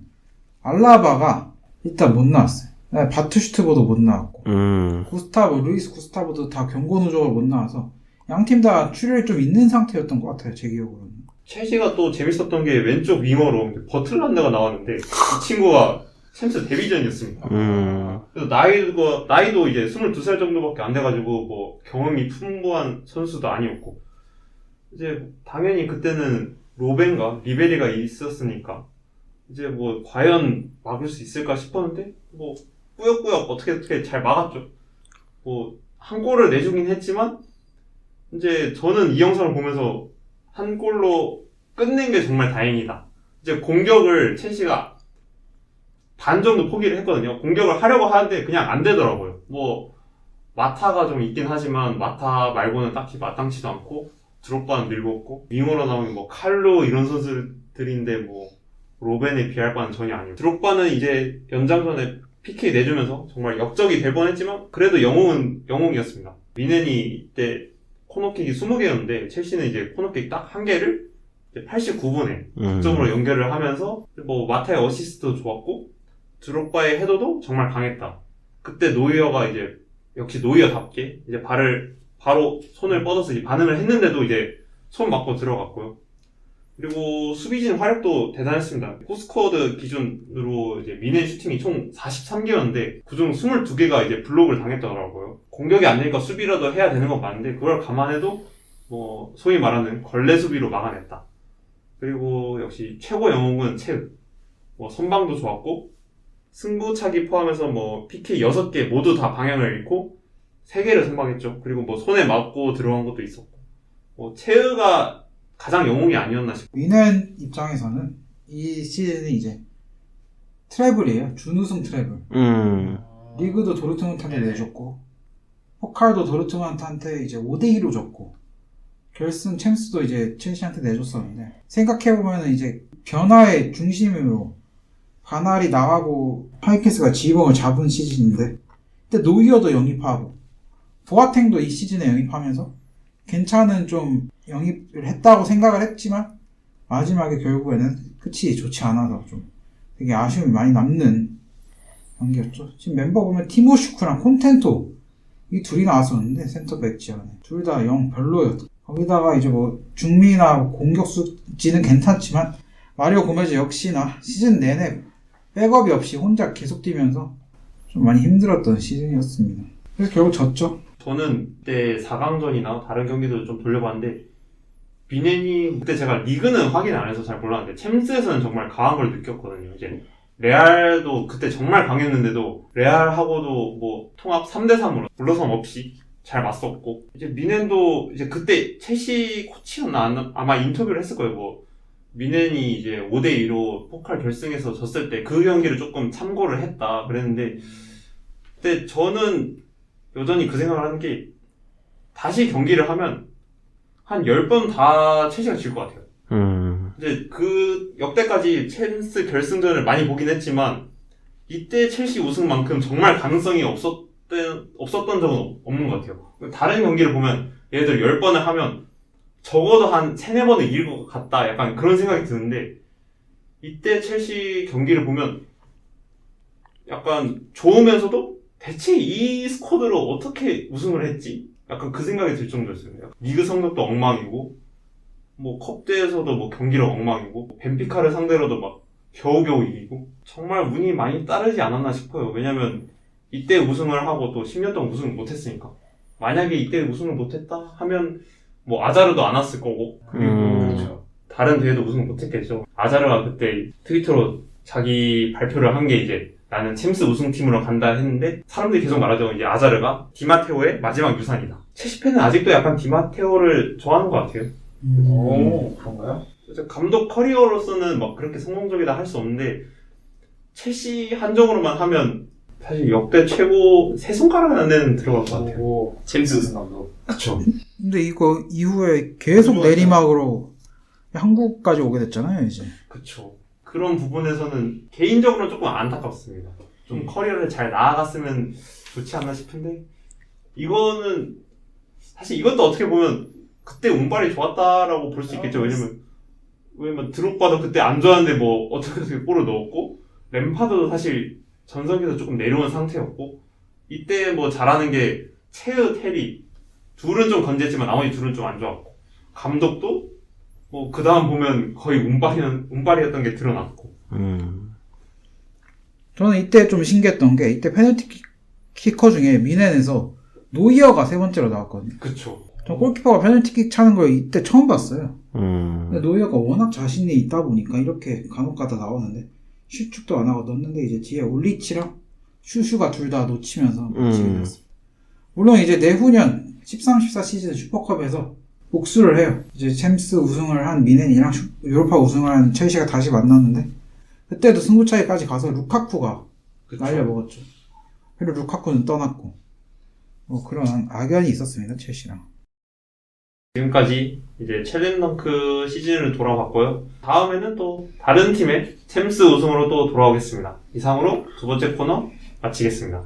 알라바가 일단 못 나왔어요. 바투슈트보도 못 나왔고 루이스 구스타보도 다 경고 누적으로 못 나와서 양 팀 다 출혈이 좀 있는 상태였던 것 같아요. 제 기억으로는. 첼시가 또 재밌었던 게 왼쪽 윙어로 버틀란드가 나왔는데 이 친구가 챔스 데뷔전이었습니다. 그래서 나이도 이제 22살 정도밖에 안 돼가지고 뭐 경험이 풍부한 선수도 아니었고 이제 당연히 그때는 로벤과 리베리가 있었으니까 이제 뭐 과연 막을 수 있을까 싶었는데 뭐 꾸역꾸역 어떻게 잘 막았죠. 뭐 한 골을 내주긴 했지만 이제 저는 이 영상을 보면서 한 골로 끝낸 게 정말 다행이다. 이제 공격을 첼시가 반 정도 포기를 했거든요. 공격을 하려고 하는데 그냥 안 되더라고요. 뭐 마타가 좀 있긴 하지만 마타 말고는 딱히 마땅치도 않고 드롭바는 늙었고 윙어로 나오는 뭐 칼로 이런 선수들인데 뭐 로벤에 비할 바는 전혀 아니고 드롭바는 이제 연장전에 PK 내주면서 정말 역적이 될 뻔했지만 그래도 영웅은 영웅이었습니다. 미넨이 이때 코너킥이 20개였는데 첼시는 이제 코너킥 딱 1개를 89분에 득점으로 연결을 하면서 뭐 마타의 어시스트도 좋았고 드롭바의 헤더도 정말 강했다. 그때 노이어가 이제 역시 노이어답게 이제 바로 손을 뻗어서 이제 반응을 했는데도 이제 손 맞고 들어갔고요. 그리고 수비진 활약도 대단했습니다. 코스쿼드 기준으로 이제 미넨 슈팅이 총 43개였는데 그중 22개가 이제 블록을 당했더라고요. 공격이 안 되니까 수비라도 해야 되는 건 맞는데 그걸 감안해도 뭐 소위 말하는 걸레 수비로 막아냈다. 그리고 역시 최고 영웅은 체우. 뭐 선방도 좋았고 승부차기 포함해서 뭐 PK 6개 모두 다 방향을 잃고 3개를 선방했죠. 그리고 뭐 손에 맞고 들어간 것도 있었고 뭐 체우가 가장 영웅이 아니었나 싶어요. 미넨 입장에서는 이 시즌이 이제 트래블이에요. 준우승 트래블. 리그도 도르트문트한테 내줬고 포칼도 도르트문트한테 이제 5대2로 졌고 결승 챔스도 이제 첼시한테 내줬었는데 생각해보면 이제 변화의 중심으로 바날이 나가고 하이케스가 지휘봉을 잡은 시즌인데 그때 노이어도 영입하고 보아탱도 이 시즌에 영입하면서 괜찮은 좀 영입을 했다고 생각을 했지만 마지막에 결국에는 끝이 좋지 않아서 좀 되게 아쉬움이 많이 남는 경기였죠. 지금 멤버 보면 티모슈크랑 콘텐토 이 둘이 나왔었는데 센터백 지원에 둘 다 영 별로였다. 거기다가 이제 뭐 중미나 공격수지는 괜찮지만 마리오 고메즈 역시나 시즌 내내 백업이 없이 혼자 계속 뛰면서 좀 많이 힘들었던 시즌이었습니다. 그래서 결국 졌죠. 저는 그때 4강전이나 다른 경기도 좀 돌려봤는데 미넨이 그때 제가 리그는 확인 안 해서 잘 몰랐는데 챔스에서는 정말 강한 걸 느꼈거든요. 이제 레알도 그때 정말 강했는데도 레알하고도 뭐 통합 3대3으로 물러섬 없이 잘 맞섰고 이제 미넨도 이제 그때 첼시 코치였나 아마 인터뷰를 했을 거예요. 뭐 미넨이 이제 5대2로 포칼 결승에서 졌을 때 그 경기를 조금 참고를 했다 그랬는데 그때 저는 여전히 그 생각을 하는 게 다시 경기를 하면 한 10번 다 첼시가 질 것 같아요. 이제 그 역대까지 챔스 결승전을 많이 보긴 했지만 이때 첼시 우승만큼 정말 가능성이 없었던 적은 없는 것 같아요. 다른 경기를 보면 예를 들어 10번을 하면 적어도 한 3-4번은 이길 것 같다 약간 그런 생각이 드는데 이때 첼시 경기를 보면 약간 좋으면서도 대체 이 스쿼드로 어떻게 우승을 했지? 약간 그 생각이 들 정도였어요. 리그 성적도 엉망이고 뭐 컵대에서도 뭐 경기력 엉망이고 벤피카를 상대로도 막 겨우겨우 이기고 정말 운이 많이 따르지 않았나 싶어요. 왜냐면 이때 우승을 하고 또 10년 동안 우승을 못했으니까 만약에 이때 우승을 못했다 하면 뭐 아자르도 안 왔을 거고 그리고 다른 대회도 우승을 못했겠죠. 아자르가 그때 트위터로 자기 발표를 한 게 이제 나는 챔스 우승팀으로 간다 했는데 사람들이 계속 말하죠. 이제 아자르가 디마테오의 마지막 유산이다. 첼시 팬은 아직도 약간 디마테오를 좋아하는 것 같아요. 오, 그런가요? 감독 커리어로서는 막 그렇게 성공적이다 할 수 없는데 첼시 한정으로만 하면 사실 역대 최고 3손가락 안에는 들어갈 것 같아요. 오, 챔스 우승 감독. 그쵸. 근데 이거 이후에 계속 내리막으로 한국까지 오게 됐잖아요, 이제. 그쵸. 그런 부분에서는 개인적으로 조금 안타깝습니다. 좀 커리어를 잘 나아갔으면 좋지 않나 싶은데 이거는 사실 이것도 어떻게 보면 그때 운빨이 좋았다라고 볼 수 있겠죠. 왜냐면 드록바도 그때 안 좋았는데 뭐 어떻게 골을 넣었고 램파드도 사실 전성기에서 조금 내려온 상태였고 이때 뭐 잘하는 게 체으, 테리 둘은 좀 건재했지만 나머지 둘은 좀 안 좋았고 감독도 뭐 그 다음 보면 거의 운빨이었던 게 드러났고 저는 이때 좀 신기했던 게 이때 페널티 키커 중에 미넨에서 노이어가 세 번째로 나왔거든요. 그쵸. 저 골키퍼가 페널티킥 차는 걸 이때 처음 봤어요. 근데 노이어가 워낙 자신이 있다 보니까 이렇게 간혹가다 나오는데 슛축도 안 하고 넣었는데 이제 뒤에 올리치랑 슈슈가 둘 다 놓치면서 놓치게 됐습니다. 물론 이제 내후년 13-14 시즌 슈퍼컵에서 복수를 해요. 이제 챔스 우승을 한 미넨이랑 유로파 우승을 한 첼시가 다시 만났는데 그때도 승부차이까지 가서 루카쿠가 그쵸. 날려먹었죠. 그리고 루카쿠는 떠났고 뭐 그런 악연이 있었습니다. 첼시랑. 지금까지 이제 챌린덩크 시즌을 돌아봤고요. 다음에는 또 다른 팀의 챔스 우승으로 또 돌아오겠습니다. 이상으로 두 번째 코너 마치겠습니다.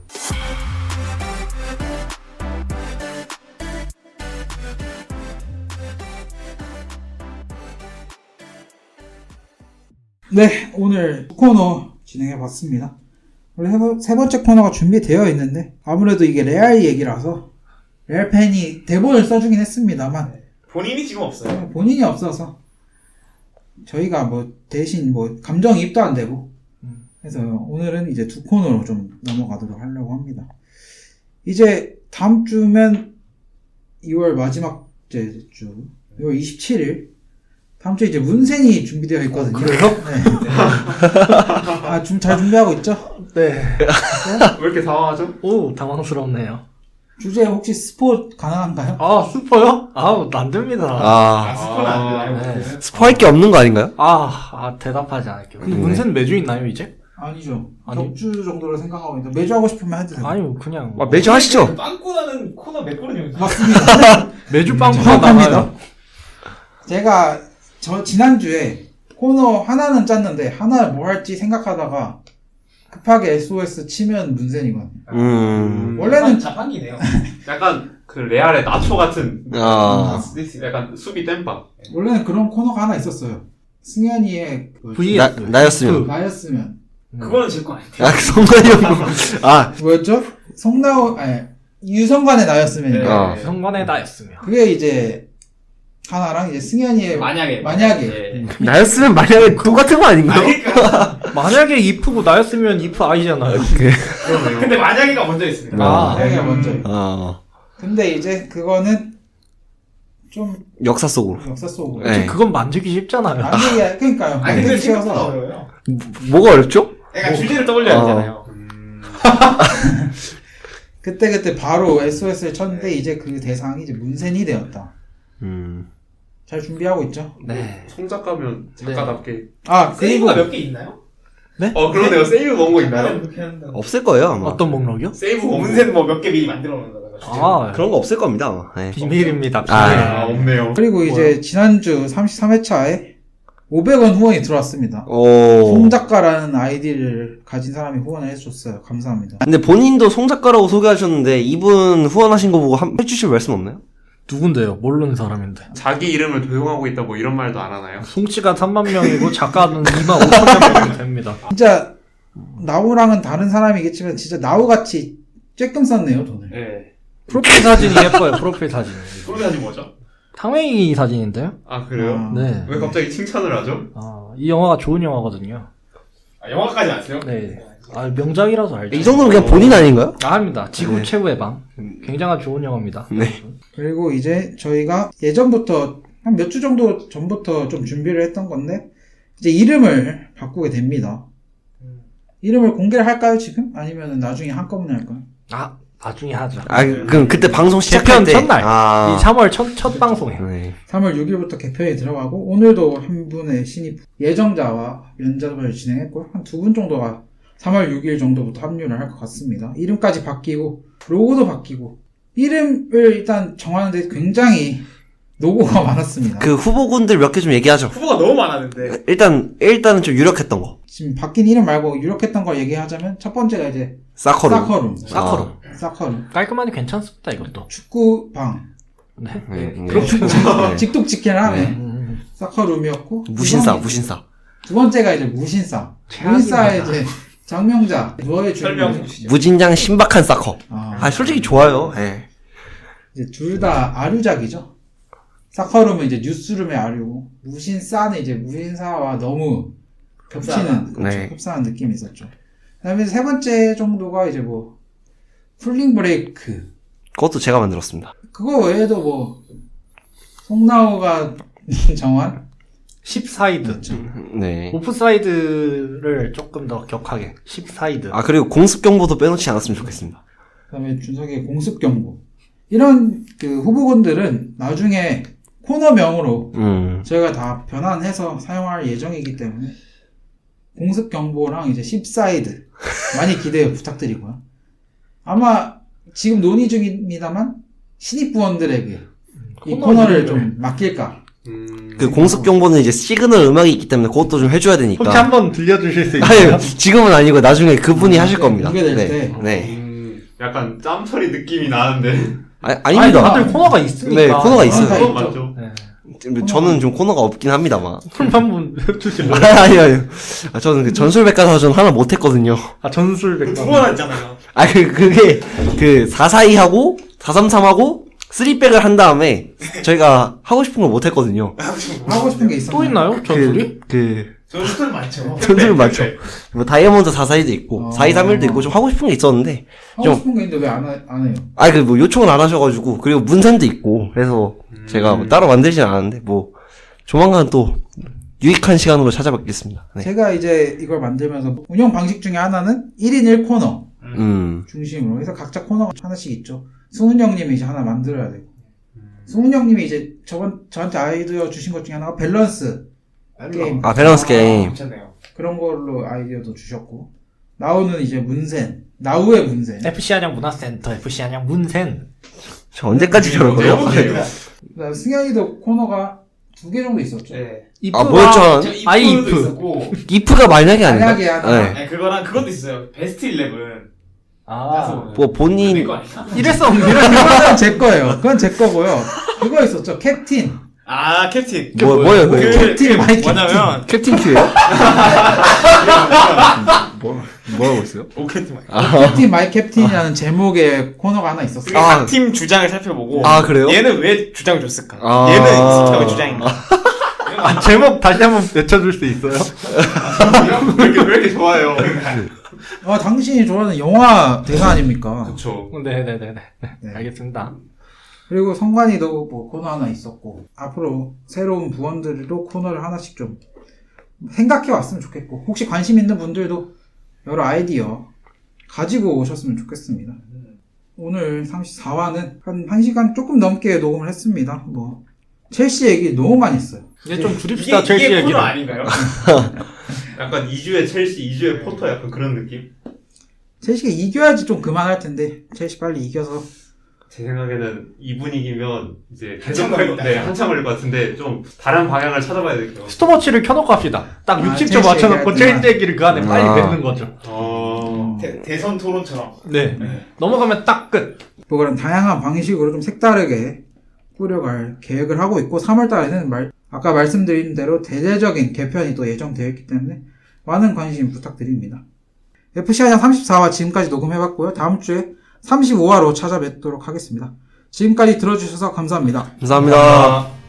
네, 오늘 코너 진행해봤습니다. 원래 세 번째 코너가 준비되어 있는데 아무래도 이게 레알 얘기라서 레알 팬이 대본을 써주긴 했습니다만 본인이 지금 없어요. 본인이 없어서 저희가 뭐 대신 뭐 감정이입도 안 되고 그래서 오늘은 이제 두 코너로 좀 넘어가도록 하려고 합니다. 이제 다음 주면 2월 마지막 주 2월 27일 다음 주에 이제 문센이 준비되어 있거든요. 그래요? 네. 아, 잘 준비하고 있죠? 네. 왜 이렇게 당황하죠? 오, 당황스럽네요. 주제 혹시 스포 가능한가요? 아, 슈퍼요? 아, 안 됩니다. 스포는 안 되나요? 네. 스포할 게 없는 거 아닌가요? 대답하지 않을게요. 그 네. 문세는 매주 있나요, 이제? 아니죠. 아니. 격주 정도로 생각하고 있는데 매주 하고 싶으면 해도 돼요. 아니요, 그냥. 매주 하시죠. 빵꾸 나는 코너 몇 번이요? 맞습니다. 매주 빵꾸가 정확합니다. 나가요. 제가 지난주에 코너 하나는 짰는데 하나 뭐 할지 생각하다가 급하게 SOS 치면 문센이거든요. 원래는 자판기네요. 약간 그 레알의 나초 같은 약간 수비 땜빵. 원래는 그런 코너가 하나 있었어요. 승현이의 VS. 나였으면. 나였으면 그거는 제 거 아닌데. 성관이 형. 뭐였죠? 유성관의 나였으면 네. 성관의 나였으면. 그게 이제 하나랑 이제 승현이의 만약에. 만약에. 나였으면 만약에 똑같은 거 아닌가요? 그러니까. 만약에 if고 나였으면 if 아니잖아요. 근데 만약에가 먼저 있습니다. 만약에 먼저. 근데 이제 그거는 좀 역사 속으로. 역사 속으로. 네. 그건 만들기 쉽잖아요. 만약에 그러니까요. 아니 근데 만들기 생각보다 쉬워서. 어려워요. 뭐가 어렵죠? 그러니까 주제를 떠올려야 되잖아요. 그때 바로 SOS를 쳤는데 이제 그 대상이 이제 문센이 되었다. 잘 준비하고 있죠? 네. 송 작가면 작가답게. 아, 그리고 세이브가 몇 개 있나요? 그러네요. 세이브 넣은 거 있나요? 그렇게 한다고. 없을 거예요, 아마. 어떤 목록이요? 세이브 넣은 거. 문세는 뭐 몇 개 미리 만들어 놓는 거다가. 그런 거 없을 겁니다, 아마. 네. 비밀입니다. 비밀. 없네요. 그리고 이제 지난주 33회차에 500원 후원이 들어왔습니다. 오. 송 작가라는 아이디를 가진 사람이 후원을 해줬어요. 감사합니다. 근데 본인도 송 작가라고 소개하셨는데 이분 후원하신 거 보고 해주실 말씀 없나요? 누군데요? 모르는 사람인데. 자기 이름을 도용하고 있다 뭐 이런 말도 안 하나요? 송치가 3만 명이고 작가는 2만 5천 명이 됩니다. 진짜 나우랑은 다른 사람이겠지만 진짜 나우같이 쬐끔 썼네요, 돈을. 네. 프로필 사진이 예뻐요. 프로필 사진이. 소리 사진 뭐죠? 탕웨이 사진인데요? 아 그래요? 네. 왜 갑자기 칭찬을 하죠? 이 영화가 좋은 영화거든요. 영화까지 아세요? 네. 명작이라서 알죠. 이 정도면 그냥 본인 아닌가요? 아닙니다. 지구 최후의 방. 굉장한 좋은 영화입니다. 네. 그리고 이제 저희가 예전부터 한 몇 주 정도 전부터 좀 준비를 했던 건데 이제 이름을 바꾸게 됩니다. 이름을 공개를 할까요 지금? 아니면 나중에 한꺼번에 할까요? 나중에 하죠. 그럼 그때 방송 시작할 개편 때. 첫날. 이 3월 첫 방송에. 네. 3월 6일부터 개편이 들어가고 오늘도 한 분의 신입 예정자와 면접을 진행했고 한 두 분 정도가 3월 6일 정도부터 합류를 할 것 같습니다. 이름까지 바뀌고 로고도 바뀌고 이름을 일단 정하는데 굉장히 노고가 많았습니다. 그 후보군들 몇 개 좀 얘기하죠. 후보가 너무 많았는데. 일단은 좀 유력했던 거. 지금 바뀐 이름 말고 유력했던 걸 얘기하자면 첫 번째가 이제 사커룸. 사커룸. 깔끔하니 괜찮습니다, 이것도. 축구방. 네. 네. 직독직해를 하네. 사커룸이었고 무신사. 두 번째가 이제 무신사. 무신사의 이제 장명자 누어의 설명. 주인공이시죠. 무진장 신박한 사커. 솔직히 좋아요. 예. 이제 둘 다 아류작이죠. 사커룸은 이제 뉴스룸의 아류고 무신사는 이제 무신사와 너무 겹치는 네. 흡사한 느낌이 있었죠. 그다음에 세 번째 정도가 이제 뭐 풀링 브레이크. 그것도 제가 만들었습니다. 그거 외에도 뭐 송나호가 정한 10사이드. 네. 오프사이드를 조금 더 격하게. 10사이드. 그리고 공습 경보도 빼놓지 않았으면 좋겠습니다. 그다음에 준석의 공습 경고. 이런 그 후보군들은 나중에 코너명으로 저희가 다 변환해서 사용할 예정이기 때문에 공습 경보랑 이제 10사이드 많이 기대 부탁드리고요. 아마 지금 논의 중입니다만 신입 부원들에게 이 코너를 좀 맡길까. 그 공습 경보는 이제 시그널 음악이 있기 때문에 그것도 좀 해줘야 되니까. 혹시 한번 들려주실 수 있어요? 아니, 지금은 아니고 나중에 그분이 하실 겁니다. 공개될 네. 때. 네. 약간 짬처리 느낌이 나는데. 아닙니다. 다들 코너가 있으니까. 네, 코너가 있어요. 그건 맞죠. 네. 저는 좀 코너가 없긴 합니다만. 그럼 한번 해주실래요? 아니요. 저는 그 전술백과사전 하나 못했거든요. 전술백. 두 번 했잖아요. 그게, 442하고, 433하고, 3백을 한 다음에, 저희가 하고 싶은 걸 못했거든요. 하고 싶은 게 있었나요? 또 있나요? 전술이? 전술 많죠. 전술은 많죠. 뭐, 다이아몬드 442도 있고, 4231도 있고, 좀 하고 싶은 게 있었는데, 하고 싶은 게 있는데 왜 안 해요? 뭐, 요청을 안 하셔가지고, 그리고 문센도 있고, 그래서, 제가 뭐 따로 만들진 않았는데, 뭐, 조만간 또, 유익한 시간으로 찾아뵙겠습니다. 네. 제가 이제 이걸 만들면서 운영 방식 중에 하나는 1인 1코너 중심으로 해서 각자 코너가 하나씩 있죠. 승훈 형님이 이제 하나 만들어야 되고. 승훈 형님이 이제 저한테 아이디어 주신 것 중에 하나가 밸런스 게임. 밸런스 게임. 괜찮네요. 그런 걸로 아이디어도 주셨고. 나우는 이제 문센. 나우의 문센. FC 한양 문화센터, FC 한양 문센. 저 언제까지 저런 거예요? 그다음에 승현이도 코너가 2개 정도 있었죠. 네. 뭐였죠? 아이프. 있었고. 이프가 만약에 아닌가? 만약에 하나. 네. 그거랑 그것도 있어요. 베스트 11. 뭐 본인 내거 아니야? 이랬었는데. 그건 제 거예요. 그건 제 거고요. 그거 있었죠. 캡틴. 캡틴. 뭐예요? 그게? 캡틴, 마이 캡틴. 뭐냐면 캡틴 큐예요? 뭐라고 했어요? 캡틴 마이. 캡틴 마이 캡틴이라는 제목의 코너가 하나 있었어요. 각 팀 주장을 살펴보고 그래요? 얘는 왜 주장을 줬을까? 얘는 이 새끼가 왜 주장인가? 제목 다시 한번 외쳐줄 수 있어요? 왜 이렇게 좋아요? 당신이 좋아하는 영화 대사 아닙니까? 그쵸. 네네네네. 알겠습니다. 그리고 성관이도 뭐 코너 하나 있었고, 앞으로 새로운 부원들도 코너를 하나씩 좀 생각해 왔으면 좋겠고, 혹시 관심 있는 분들도 여러 아이디어 가지고 오셨으면 좋겠습니다. 오늘 34화는 한 1시간 조금 넘게 녹음을 했습니다. 뭐, 첼시 얘기 너무 많이 했어요. 이제 좀 줄입시다, 첼시 이게 얘기를. 코너 아닌가요? 약간 2주에 첼시, 2주에 포터 약간 그런 느낌? 첼시가 이겨야지 좀 그만할 텐데, 첼시 빨리 이겨서. 제 생각에는 이 분위기면 이제 한참 걸릴 한참 걸릴 것 같은데 좀 다른 방향을 찾아봐야 될 것 같아요. 스톱워치를 켜놓고 합시다. 딱 60초 첼시 맞춰놓고 얘기하지 첼시 얘기를 그 안에 빨리 뱉는 거죠. 대선 토론처럼. 네. 넘어가면 딱 끝. 뭐 그런 다양한 방식으로 좀 색다르게 꾸려갈 계획을 하고 있고 3월달에는 아까 말씀드린 대로 대대적인 개편이 또 예정되어 있기 때문에 많은 관심 부탁드립니다. FC 한양 34화 지금까지 녹음해봤고요. 다음 주에 35화로 찾아뵙도록 하겠습니다. 지금까지 들어주셔서 감사합니다. 감사합니다.